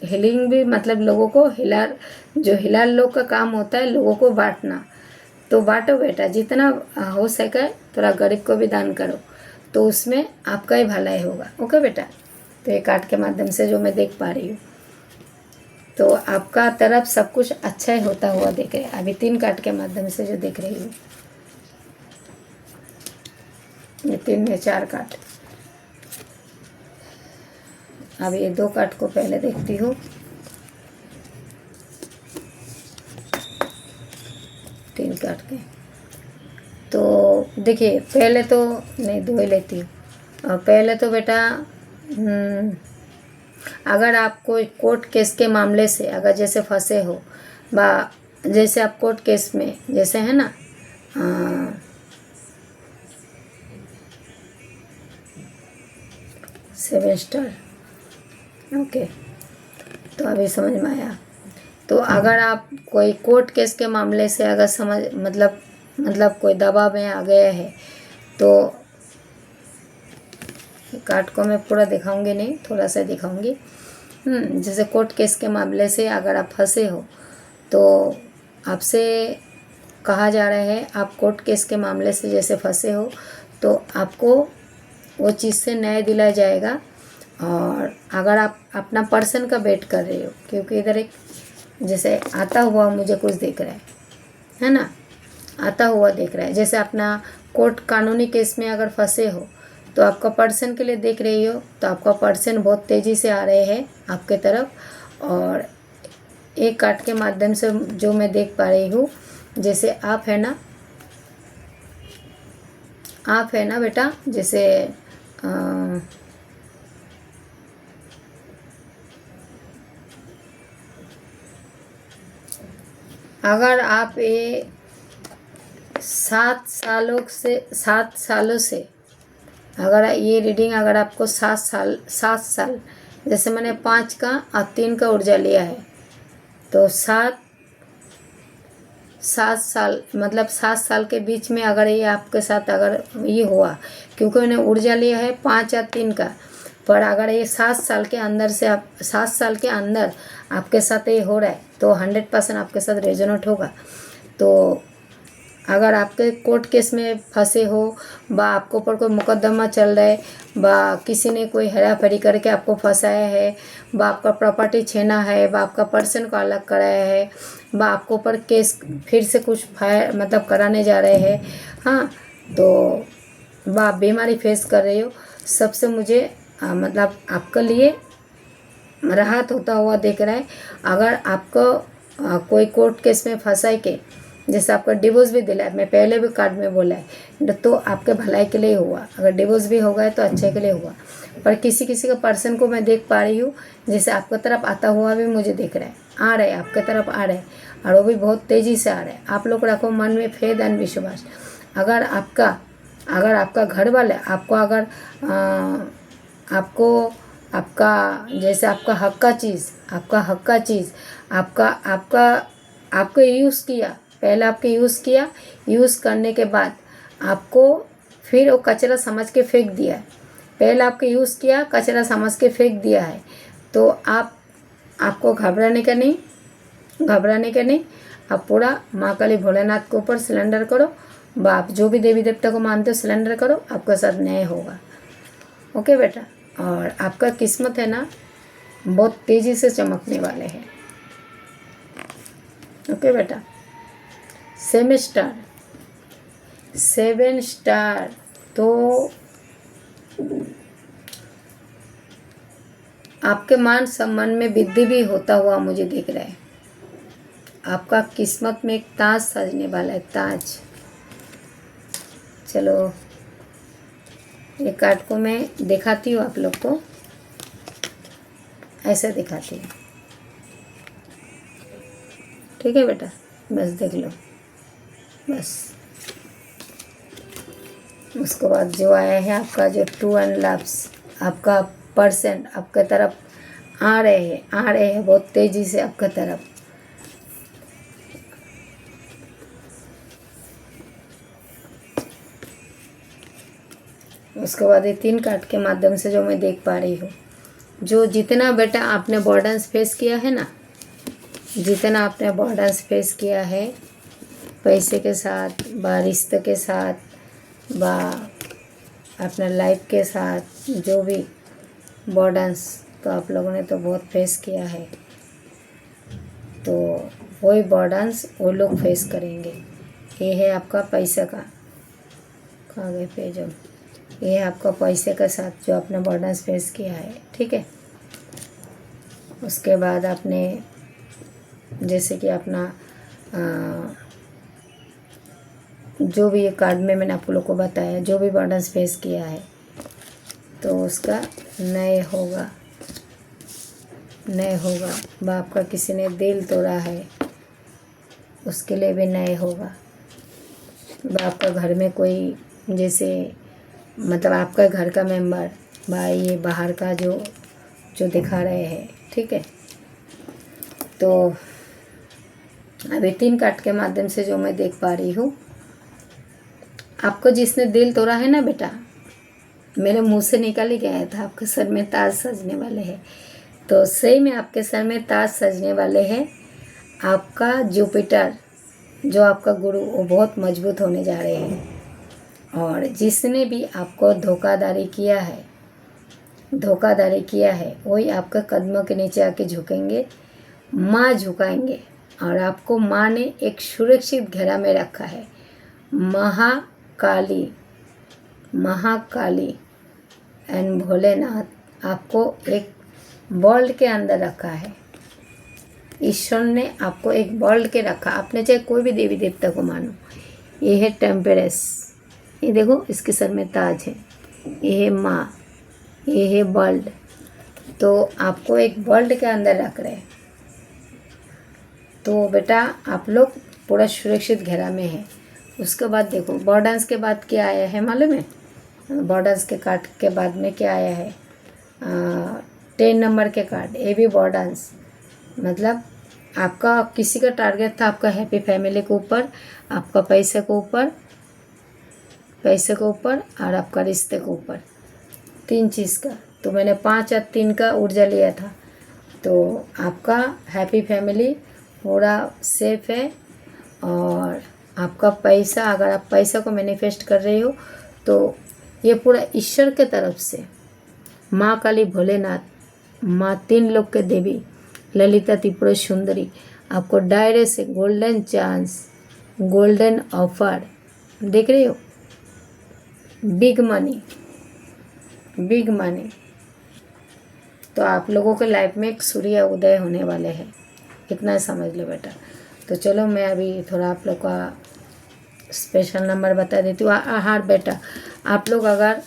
हीलिंग भी, मतलब लोगों को हिलार लोग का काम होता है लोगों को बांटना, तो बांटो बेटा, जितना हो सके थोड़ा गरीब को भी दान करो, तो उसमें आपका ही भलाई होगा। ओके बेटा, तो ये कार्ड के माध्यम से जो मैं देख पा रही हूँ, तो आपका तरफ सब कुछ अच्छा ही होता हुआ देख रहे हैं। अभी 3 कार्ड के माध्यम से जो देख रही हूँ, ये 3 में 4 कार्ड। अब ये 2 कार्ड को पहले देखती हूँ। 3 कार्ड के, तो देखिए, पहले तो नहीं 2 ही लेती हूँ। और पहले तो बेटा, अगर आप कोई कोर्ट केस के मामले से अगर जैसे फंसे हो, जैसे आप कोर्ट केस में जैसे है ना, 7 स्टार, ओके, तो अभी समझ में आया। तो अगर आप कोई कोर्ट केस के मामले से अगर मतलब कोई दबाव में आ गए हैं, तो कार्ड को मैं पूरा दिखाऊंगी नहीं, थोड़ा सा दिखाऊंगी। जैसे कोर्ट केस के मामले से अगर आप फंसे हो, तो आपसे कहा जा रहा है, आप कोर्ट केस के मामले से जैसे फंसे हो, तो आपको वो चीज़ से न्याय दिलाया जाएगा। और अगर आप अपना पर्सन का वेट कर रहे हो, क्योंकि इधर एक जैसे आता हुआ मुझे कुछ दिख रहा है ना, आता हुआ दिख रहा है। जैसे अपना कोर्ट कानूनी केस में अगर फंसे हो, तो आपका पर्सन के लिए देख रही हो, तो आपका पर्सन बहुत तेज़ी से आ रहे हैं आपके तरफ। और एक कार्ड के माध्यम से जो मैं देख पा रही हूँ, जैसे आप है ना बेटा, जैसे अगर आप ये 7 सालों से अगर ये रीडिंग अगर आपको 7 साल जैसे मैंने 5 का और 3 का ऊर्जा लिया है, तो 7 साल मतलब 7 साल के बीच में अगर ये आपके साथ अगर ये हुआ, क्योंकि मैंने ऊर्जा लिया है 5 या 3 का, पर अगर ये 7 साल के अंदर से आप 7 साल के अंदर आपके साथ ये हो रहा है तो 100% आपके साथ रेजोनेट होगा। तो अगर आपके कोर्ट केस में फंसे हो, बा आपके ऊपर कोई मुकदमा चल रहा है, बा किसी ने कोई हेरा फेरी करके आपको फंसाया है, बा आपका प्रॉपर्टी छीना है, बा आपका पर्सन को अलग कराया है, बा आपके ऊपर केस फिर से कुछ फायर मतलब कराने जा रहे हैं, हाँ, तो बा आप बीमारी फेस कर रहे हो, सबसे मुझे मतलब आपके लिए राहत होता हुआ दिख रहा है। अगर आपको कोई कोर्ट केस में फंसा के जैसे आपका डिवोर्स भी दिला है, मैं पहले भी कार्ड में बोला है, तो आपके भलाई के लिए हुआ। अगर डिवोर्स भी होगा तो अच्छे के लिए हुआ। पर किसी किसी का पर्सन को मैं देख पा रही हूँ जैसे आपकी तरफ आता हुआ भी मुझे दिख रहा है, आ रहा है आपके तरफ आ रहा है, और वो भी बहुत तेज़ी से आ रहा है। आप लोग रखो मन में फेद एंड विश्वास। अगर आपका घर वाला आपको अगर आपको आपका जैसे आपका हक का चीज़ आपको यूज़ किया, पहले आपके यूज़ किया, यूज़ करने के बाद आपको फिर वो कचरा समझ के फेंक दिया है। पहले आपके यूज़ किया, कचरा समझ के फेंक दिया है, तो आपको घबराने का नहीं। आप पूरा माँ काली भोलेनाथ के ऊपर सिलेंडर करो, आप जो भी देवी देवता को मानते हो सिलेंडर करो, आपके साथ न्याय होगा। ओके बेटा, और आपका किस्मत है ना बहुत तेज़ी से चमकने वाले हैं। ओके बेटा, 7 स्टार तो आपके मान सम्मान में वृद्धि भी होता हुआ मुझे दिख रहा है। आपका किस्मत में एक ताज सजने वाला है, ताज। चलो ये कार्ड को मैं दिखाती हूँ आप लोग को, ऐसे दिखाती हूँ, ठीक है बेटा, बस देख लो बस। उसके बाद जो आया है आपका जो 2 एंड लव्स, आपका पर्सन आपके तरफ आ रहे हैं बहुत तेज़ी से आपके तरफ। उसके बाद ये 3 कार्ड के माध्यम से जो मैं देख पा रही हूँ, जो जितना बेटा आपने बॉर्डर्स फेस किया है ना, जितना आपने बॉर्डर्स फेस किया है पैसे के साथ, बा रिश्ते के साथ, बा अपना लाइफ के साथ, जो भी बॉर्डर्स तो आप लोगों ने तो बहुत फेस किया है, तो वही बॉर्डर्स वो लोग फेस करेंगे। ये है आपका पैसे का कागज पे, जो ये है आपका पैसे के साथ जो आपने बॉर्डर्स फेस किया है, ठीक है। उसके बाद आपने जैसे कि अपना जो भी ये कार्ड में मैंने आप लोग को बताया, जो भी बर्डन्स फेस किया है तो उसका नए होगा। बाप का किसी ने दिल तोड़ा है, उसके लिए भी नए होगा। बाप का घर में कोई जैसे मतलब आपका घर का मेंबर भाई ये बाहर का जो दिखा रहे हैं, ठीक है। तो अभी 3 कार्ड के माध्यम से जो मैं देख पा रही हूँ, आपको जिसने दिल तोड़ा है ना बेटा, मेरे मुंह से निकल ही गया था आपके सर में ताज सजने वाले हैं, तो सही में आपके सर में ताज सजने वाले हैं। आपका जुपिटर जो आपका गुरु वो बहुत मजबूत होने जा रहे हैं, और जिसने भी आपको धोखाधड़ी किया है वही आपका कदमों के नीचे आके झुकेंगे, माँ झुकाएंगे, और आपको माँ ने एक सुरक्षित घेरा में रखा है। महाकाली एंड भोलेनाथ आपको एक वर्ल्ड के अंदर रखा है। ईश्वर ने आपको एक वर्ल्ड के रखा, आपने चाहे कोई भी देवी देवता को मानो। ये है टेम्परेस, ये देखो इसके सर में ताज है, ये है माँ, ये है वर्ल्ड, तो आपको एक वर्ल्ड के अंदर रख रहे हैं। तो बेटा आप लोग पूरा सुरक्षित घेरा में है। उसके बाद देखो बॉर्डर्स के बाद क्या आया है मालूम है? बॉर्डर्स के कार्ड के बाद में क्या आया है? 10 नंबर के कार्ड, ये भी बॉर्डर्स। मतलब आपका किसी का टारगेट था आपका हैप्पी फैमिली के ऊपर, आपका पैसे के ऊपर और आपका रिश्ते के ऊपर, 3 चीज़ का। तो मैंने 5 और 3 का ऊर्जा लिया था। तो आपका हैप्पी फैमिली पूरा सेफ है। और आपका पैसा, अगर आप पैसा को मैनिफेस्ट कर रहे हो तो ये पूरा ईश्वर के तरफ से, माँ काली, भोलेनाथ, माँ 3 लोक के देवी, ललिता त्रिपुरा सुंदरी, आपको डायरेक्ट से गोल्डन चांस, गोल्डन ऑफर, देख रहे हो? Big money. तो आप लोगों के लाइफ में एक सूर्य उदय होने वाले हैं, इतना समझ लो बेटा। तो चलो मैं अभी थोड़ा आप लोग का स्पेशल नंबर बता देती हूँ। हाँ बेटा, आप लोग अगर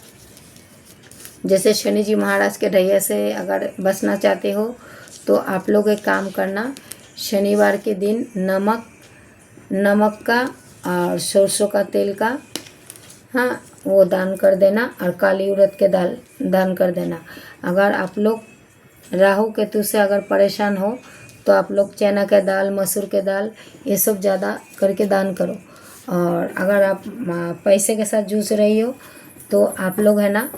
जैसे शनि जी महाराज के ढैया से अगर बचना चाहते हो तो आप लोग एक काम करना, शनिवार के दिन नमक का और सरसों का तेल का, हाँ, वो दान कर देना। और काली उड़द के दाल दान कर देना। अगर आप लोग राहु केतु से अगर परेशान हो तो आप लोग चना के दाल, मसूर के दाल, ये सब ज़्यादा करके दान करो। और अगर आप पैसे के साथ जूझ रही हो तो आप लोग है ना,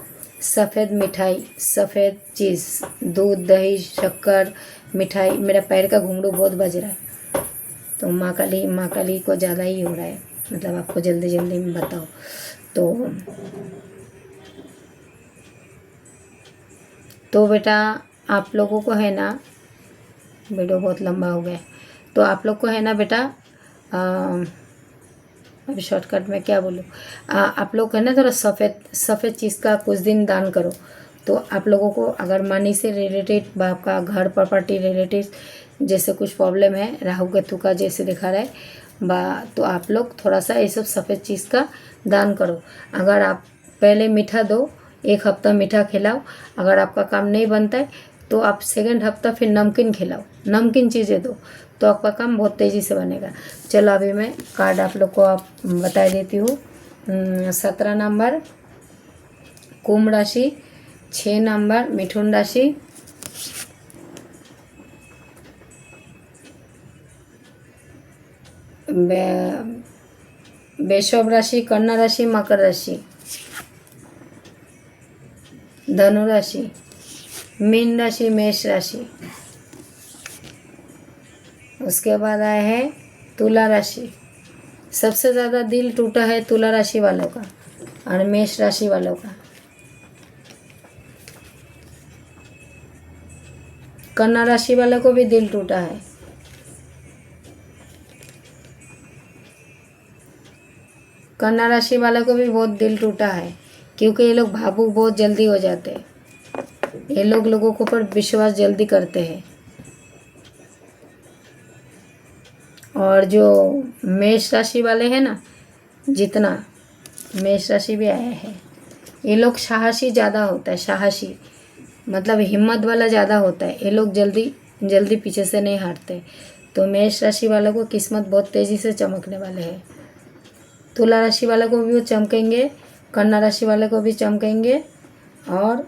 सफ़ेद मिठाई, सफ़ेद चीज़, दूध, दही, शक्कर, मिठाई। मेरा पैर का घुंघरू बहुत बज रहा है, तो माँ काली को ज़्यादा ही हो रहा है, मतलब आपको जल्दी जल्दी में बताओ। तो बेटा आप लोगों को है ना, वीडियो बहुत लंबा हो गया, तो आप लोग को है ना बेटा, अभी शॉर्टकट में क्या बोलूँ, आप लोग है ना थोड़ा सफ़ेद चीज़ का कुछ दिन दान करो। तो आप लोगों को अगर मनी से रिलेटेड, आपका घर प्रॉपर्टी रिलेटेड जैसे कुछ प्रॉब्लम है, राहु केतु का जैसे दिखा रहा है तो आप लोग थोड़ा सा ये सब सफ़ेद चीज़ का दान करो। अगर आप पहले मीठा दो, 1 हफ्ता मीठा खिलाओ। अगर आपका काम नहीं बनता है तो आप सेकंड हफ्ता फिर नमकीन खिलाओ, नमकीन चीज़ें दो, तो आपका काम बहुत तेज़ी से बनेगा। चलो अभी मैं कार्ड आप लोग को बता देती हूँ। 17 नंबर कुंभ राशि, 6 नंबर मिथुन राशि, वृषभ राशि, कन्या राशि, मकर राशि, धनु राशि, मीन राशि, मेष राशि। उसके बाद आया है तुला राशि। सबसे ज़्यादा दिल टूटा है तुला राशि वालों का और मेष राशि वालों का। कन्या राशि वालों को भी दिल टूटा है। कन्या राशि वालों को भी बहुत दिल टूटा है, क्योंकि ये लोग भावुक बहुत जल्दी हो जाते हैं। ये लोगों के ऊपर विश्वास जल्दी करते हैं। और जो मेष राशि वाले हैं ना, जितना मेष राशि भी आया है, ये लोग साहसी ज़्यादा होता है, साहसी मतलब हिम्मत वाला ज़्यादा होता है। ये लोग जल्दी पीछे से नहीं हटते। तो मेष राशि वालों को किस्मत बहुत तेज़ी से चमकने वाले हैं। तुला राशि वालों को भी वो चमकेंगे, कन्या राशि वालों को भी चमकेंगे, और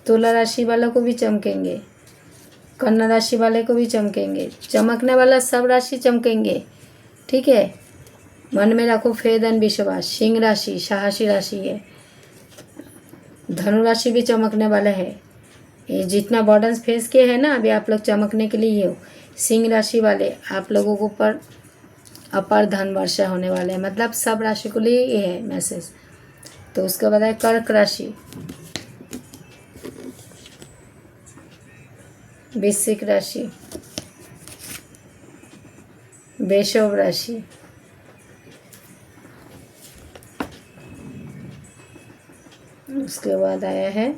तुला राशि वालों को भी चमकेंगे, कन्या राशि वाले को भी चमकेंगे। चमकने वाला सब राशि चमकेंगे, ठीक है। मन में रखो फेद एंड विश्वास। सिंह राशि साहसी राशि है। धनु राशि भी चमकने वाला है। ये जितना बॉर्डर्स फेस किए हैं ना, अभी आप लोग चमकने के लिए हो। सिंह राशि वाले आप लोगों के ऊपर अपार धन वर्षा होने वाले हैं, मतलब सब राशि को लिए ये है मैसेज। तो उसके बाद है कर्क राशि, वृश्चिक राशि, वृषभ राशि, उसके बाद आया है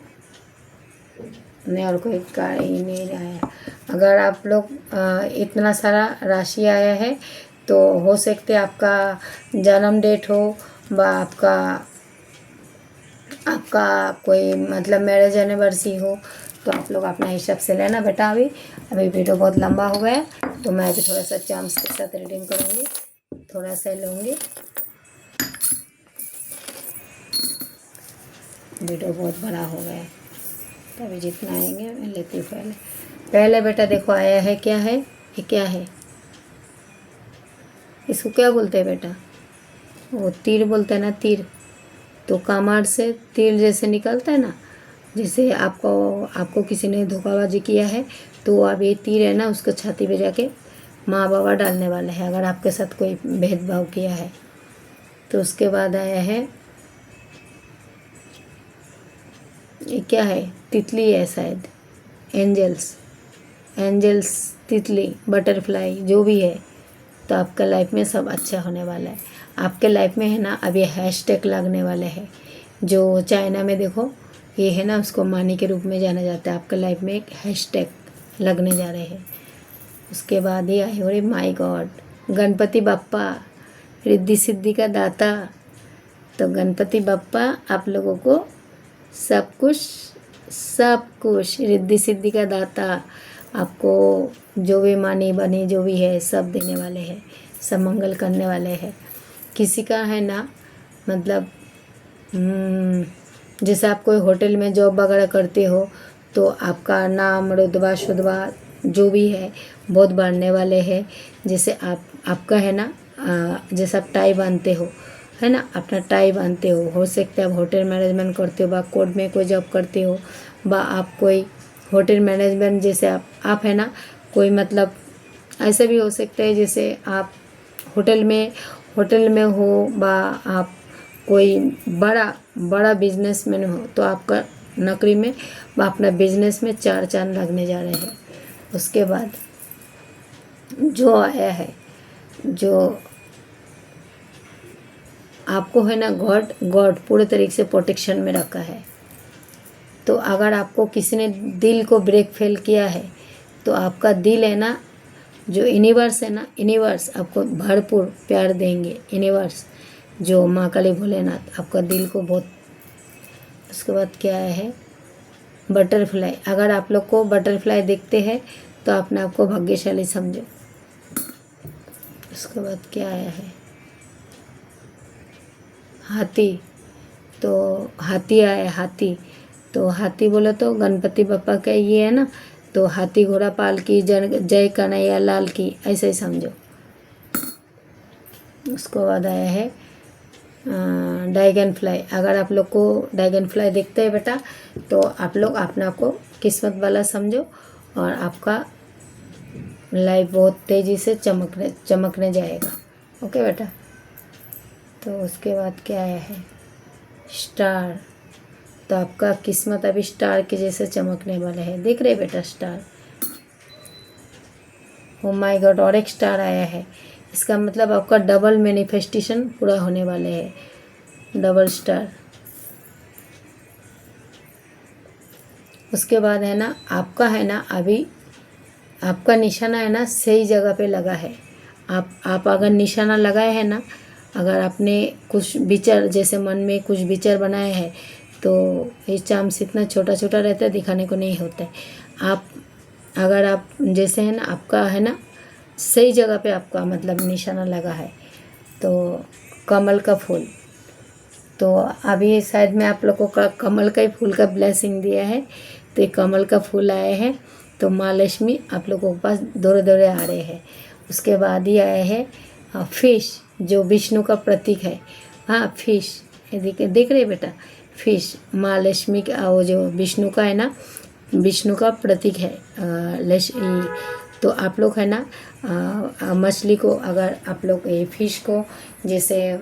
नहीं, और कोई कार्य ही नहीं आया। अगर आप लोग इतना सारा राशि आया है तो हो सकते आपका जन्म डेट हो व आपका कोई मतलब मैरिज एनिवर्सरी हो, तो आप लोग अपना हिसाब से लेना बेटा। अभी वीडियो बहुत लंबा हो गया, तो मैं अभी थोड़ा सा चार्म्स के साथ रीडिंग करूँगी। थोड़ा सा लूँगी, वीडियो बहुत बड़ा हो गया, तो अभी जितना आएंगे मैं लेती हूँ। पहले बेटा देखो आया है, क्या है ये, क्या है इसको क्या बोलते हैं बेटा? वो तीर बोलते हैं ना, तीर। तो कामार से तीर जैसे निकलता है ना, जैसे आपको किसी ने धोखाबाजी किया है, तो अब ये तीर है ना, उसको छाती पे जाके माँ बाबा डालने वाले हैं, अगर आपके साथ कोई भेदभाव किया है तो। उसके बाद आया है, ये क्या है? तितली है शायद, एंजल्स, तितली, बटरफ्लाई, जो भी है। तो आपका लाइफ में सब अच्छा होने वाला है। आपके लाइफ में है ना अभी हैशटैग लगने वाले हैं। जो चाइना में देखो ये है ना, उसको मानी के रूप में जाना जाता है। आपके लाइफ में एक हैशटैग लगने जा रहे हैं। उसके बाद ये आए, अरे माय गॉड, गणपति बप्पा रिद्धि सिद्धि का दाता। तो गणपति बप्पा आप लोगों को सब कुछ रिद्धि सिद्धि का दाता, आपको जो भी मानी बनी जो भी है सब देने वाले हैं, सब मंगल करने वाले हैं। किसी का है ना मतलब जैसे आप कोई होटल में जॉब वगैरह करते हो, तो आपका नाम रुतबा शुतबा जो भी है बहुत बढ़ने वाले हैं। जैसे आपका है ना जैसे आप टाई बांधते हो, है ना, अपना टाई बांधते हो सकता है आप होटल मैनेजमेंट करते हो, बा कोर्ट में कोई जॉब करते हो, बा आप कोई होटल मैनेजमेंट जैसे आप है ना, कोई मतलब ऐसा भी हो सकता है जैसे आप होटल में हो, बा आप कोई बड़ा बिजनेसमैन हो, तो आपका नौकरी में बा अपना बिजनेस में 4 चांद लगने जा रहे हैं। उसके बाद जो आया है, जो आपको है ना गॉड पूरे तरीके से प्रोटेक्शन में रखा है। तो अगर आपको किसी ने दिल को ब्रेक फेल किया है, तो आपका दिल है ना, जो यूनिवर्स है ना, यूनिवर्स आपको भरपूर प्यार देंगे। यूनिवर्स जो माँ काली भोलेनाथ आपका दिल को बहुत। उसके बाद क्या है, बटरफ्लाई। अगर आप लोग को बटरफ्लाई दिखते हैं तो अपने आप को भाग्यशाली समझो। उसके बाद क्या आया है, हाथी। तो हाथी आया, हाथी। तो हाथी बोले तो गणपति बप्पा का ये है ना, तो हाथी घोड़ा पाल की जय कन्हैया लाल की, ऐसे ही समझो। उसके बाद आया है ड्रैगन फ्लाई। अगर आप लोग को ड्रैगन फ्लाई दिखते हैं बेटा, तो आप लोग अपने आप को किस्मत वाला समझो, और आपका लाइफ बहुत तेज़ी से चमकने जाएगा। ओके बेटा। तो उसके बाद क्या आया है, स्टार। तो आपका किस्मत अभी स्टार के जैसे चमकने वाला है, देख रहे बेटा स्टार। ओ माय गॉड, और एक स्टार आया है। इसका मतलब आपका डबल मैनिफेस्टेशन पूरा होने वाले है, डबल स्टार। उसके बाद है ना आपका है ना अभी आपका निशाना है ना सही जगह पे लगा है। आप अगर निशाना लगाए हैं ना, अगर आपने कुछ विचार जैसे मन में कुछ विचार बनाए हैं, तो ये चांस इतना छोटा छोटा रहता है, दिखाने को नहीं होता है। अगर आप जैसे है ना, आपका है ना सही जगह पे आपका मतलब निशाना लगा है। तो कमल का फूल, तो अभी शायद मैं आप लोगों को कमल का ही फूल का ब्लेसिंग दिया है। तो ये कमल का फूल आए हैं, तो माँ लक्ष्मी आप लोगों के पास दौड़े दौड़े आ रहे हैं। उसके बाद ही आए हैं फिश, जो विष्णु का प्रतीक है। हाँ फिश, ये देख रहे बेटा, फिश माँ लक्ष्मी का, वो जो विष्णु का है ना, विष्णु का प्रतीक है। तो आप लोग है ना मछली को, अगर आप लोग ये फिश को जैसे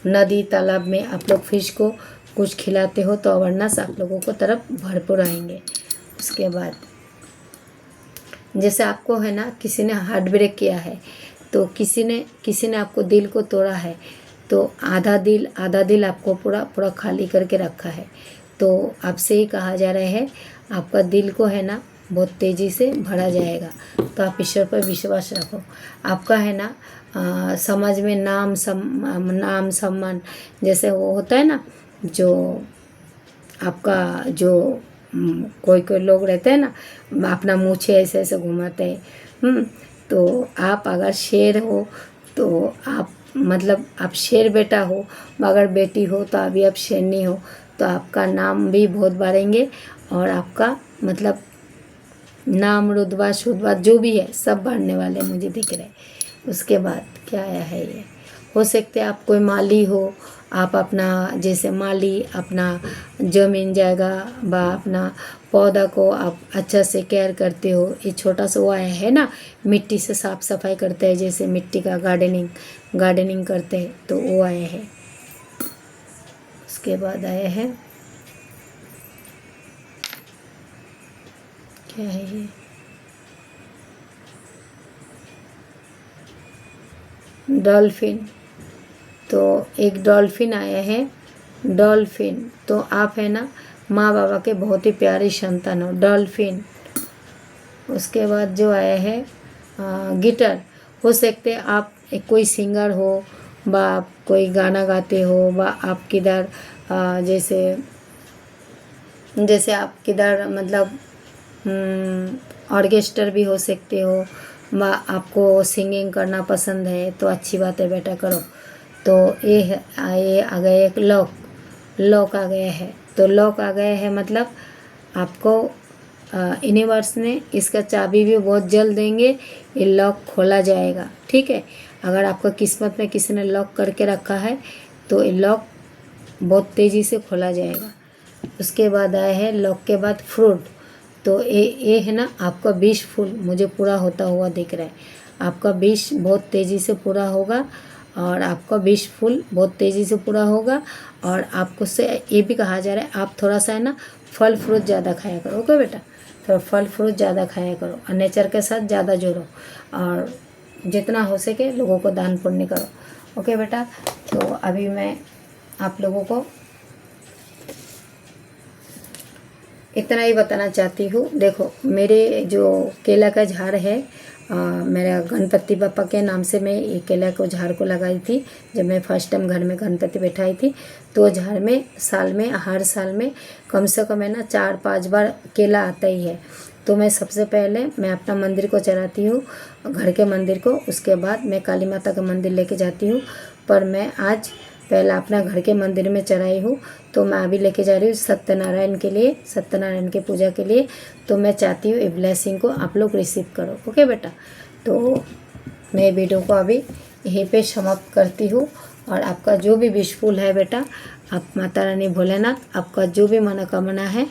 नदी तालाब में आप लोग फिश को कुछ खिलाते हो, तो अवेयरनेस आप लोगों को तरफ भरपूर आएंगे। उसके बाद जैसे आपको है ना किसी ने हार्ट ब्रेक किया है, तो किसी ने आपको दिल को तोड़ा है, तो आधा दिल आपको पूरा खाली करके रखा है। तो आपसे ही कहा जा रहा है, आपका दिल को है ना बहुत तेज़ी से भरा जाएगा। तो आप ईश्वर पर विश्वास रखो। आपका है ना समाज में नाम सम्मान जैसे वो होता है ना, जो आपका जो कोई कोई लोग रहते हैं ना अपना मूछे ऐसे ऐसे घुमाते हैं। तो आप अगर शेर हो तो आप मतलब आप शेर बेटा हो, मगर बेटी हो तो अभी आप शेरनी हो, तो आपका नाम भी बहुत बढ़ेंगे और आपका मतलब नाम रुतबा शुतबा जो भी है सब बढ़ने वाले मुझे दिख रहे। उसके बाद क्या आया है, ये हो सकते आप कोई माली हो, आप अपना जैसे माली अपना जमीन जाएगा बा अपना पौधा को आप अच्छा से केयर करते हो। ये छोटा सा वो आया है ना, मिट्टी से साफ सफाई करते हैं, जैसे मिट्टी का गार्डनिंग करते हैं, तो वो आया है। उसके बाद आया है क्या है ये, डॉल्फिन। तो एक डॉल्फिन आया है, डॉल्फिन तो आप है ना माँ बाबा के बहुत ही प्यारी संतान हो, डॉल्फिन। उसके बाद जो आया है गिटार, हो सकते आप एक कोई सिंगर हो बा आप कोई गाना गाते हो बा आप किधर जैसे आप किधर मतलब ऑर्केस्ट्रा भी हो सकते हो बा आपको सिंगिंग करना पसंद है तो अच्छी बात है बेटा, करो। तो ये आ गया एक लॉक आ गया है। तो लॉक आ गया है मतलब आपको यूनिवर्स ने इसका चाबी भी बहुत जल्द देंगे, ये लॉक खोला जाएगा, ठीक है। अगर आपका किस्मत में किसी ने लॉक करके रखा है तो ये लॉक बहुत तेज़ी से खोला जाएगा। उसके बाद आया है लॉक के बाद फ्रूट। तो ये है ना आपका विश फुल मुझे पूरा होता हुआ दिख रहा है। आपका विश बहुत तेज़ी से पूरा होगा और आपका विश फुल बहुत तेज़ी से पूरा होगा। और आपको से ये भी कहा जा रहा है आप थोड़ा सा है ना फल फ्रूट ज़्यादा खाया करो, ओके बेटा। तो फल फ्रूट ज़्यादा खाया करो और नेचर के साथ ज़्यादा जोड़ो और जितना हो सके लोगों को दान पुण्य करो, ओके बेटा। तो अभी मैं आप लोगों को इतना ही बताना चाहती हूँ। देखो मेरे जो केला का झाड़ है, मेरा गणपति पापा के नाम से मैं ये केला को झाड़ को लगाई थी। जब मैं फर्स्ट टाइम घर में गणपति बैठाई थी तो झाड़ में हर साल में कम से कम है ना 4-5 बार केला आता ही है। तो मैं सबसे पहले मैं अपना मंदिर को चढ़ाती हूँ, घर के मंदिर को। उसके बाद मैं काली माता का मंदिर लेके जाती हूँ। पर मैं आज पहला अपना घर के मंदिर में चढ़ाई हूँ, तो मैं अभी लेके जा रही हूँ सत्यनारायण के लिए, सत्यनारायण के पूजा के लिए। तो मैं चाहती हूँ ये ब्लेसिंग को आप लोग रिसीव करो, ओके बेटा। तो मैं वीडियो को अभी यहीं पे समाप्त करती हूँ। और आपका जो भी विशफुल है बेटा, आप माता रानी भोलेनाथ आपका जो भी मनोकामना है,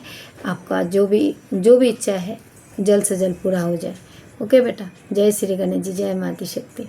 आपका जो भी इच्छा है जल्द से जल्द पूरा हो जाए, ओके बेटा। जय श्री गणेश जी, जय माता शक्ति।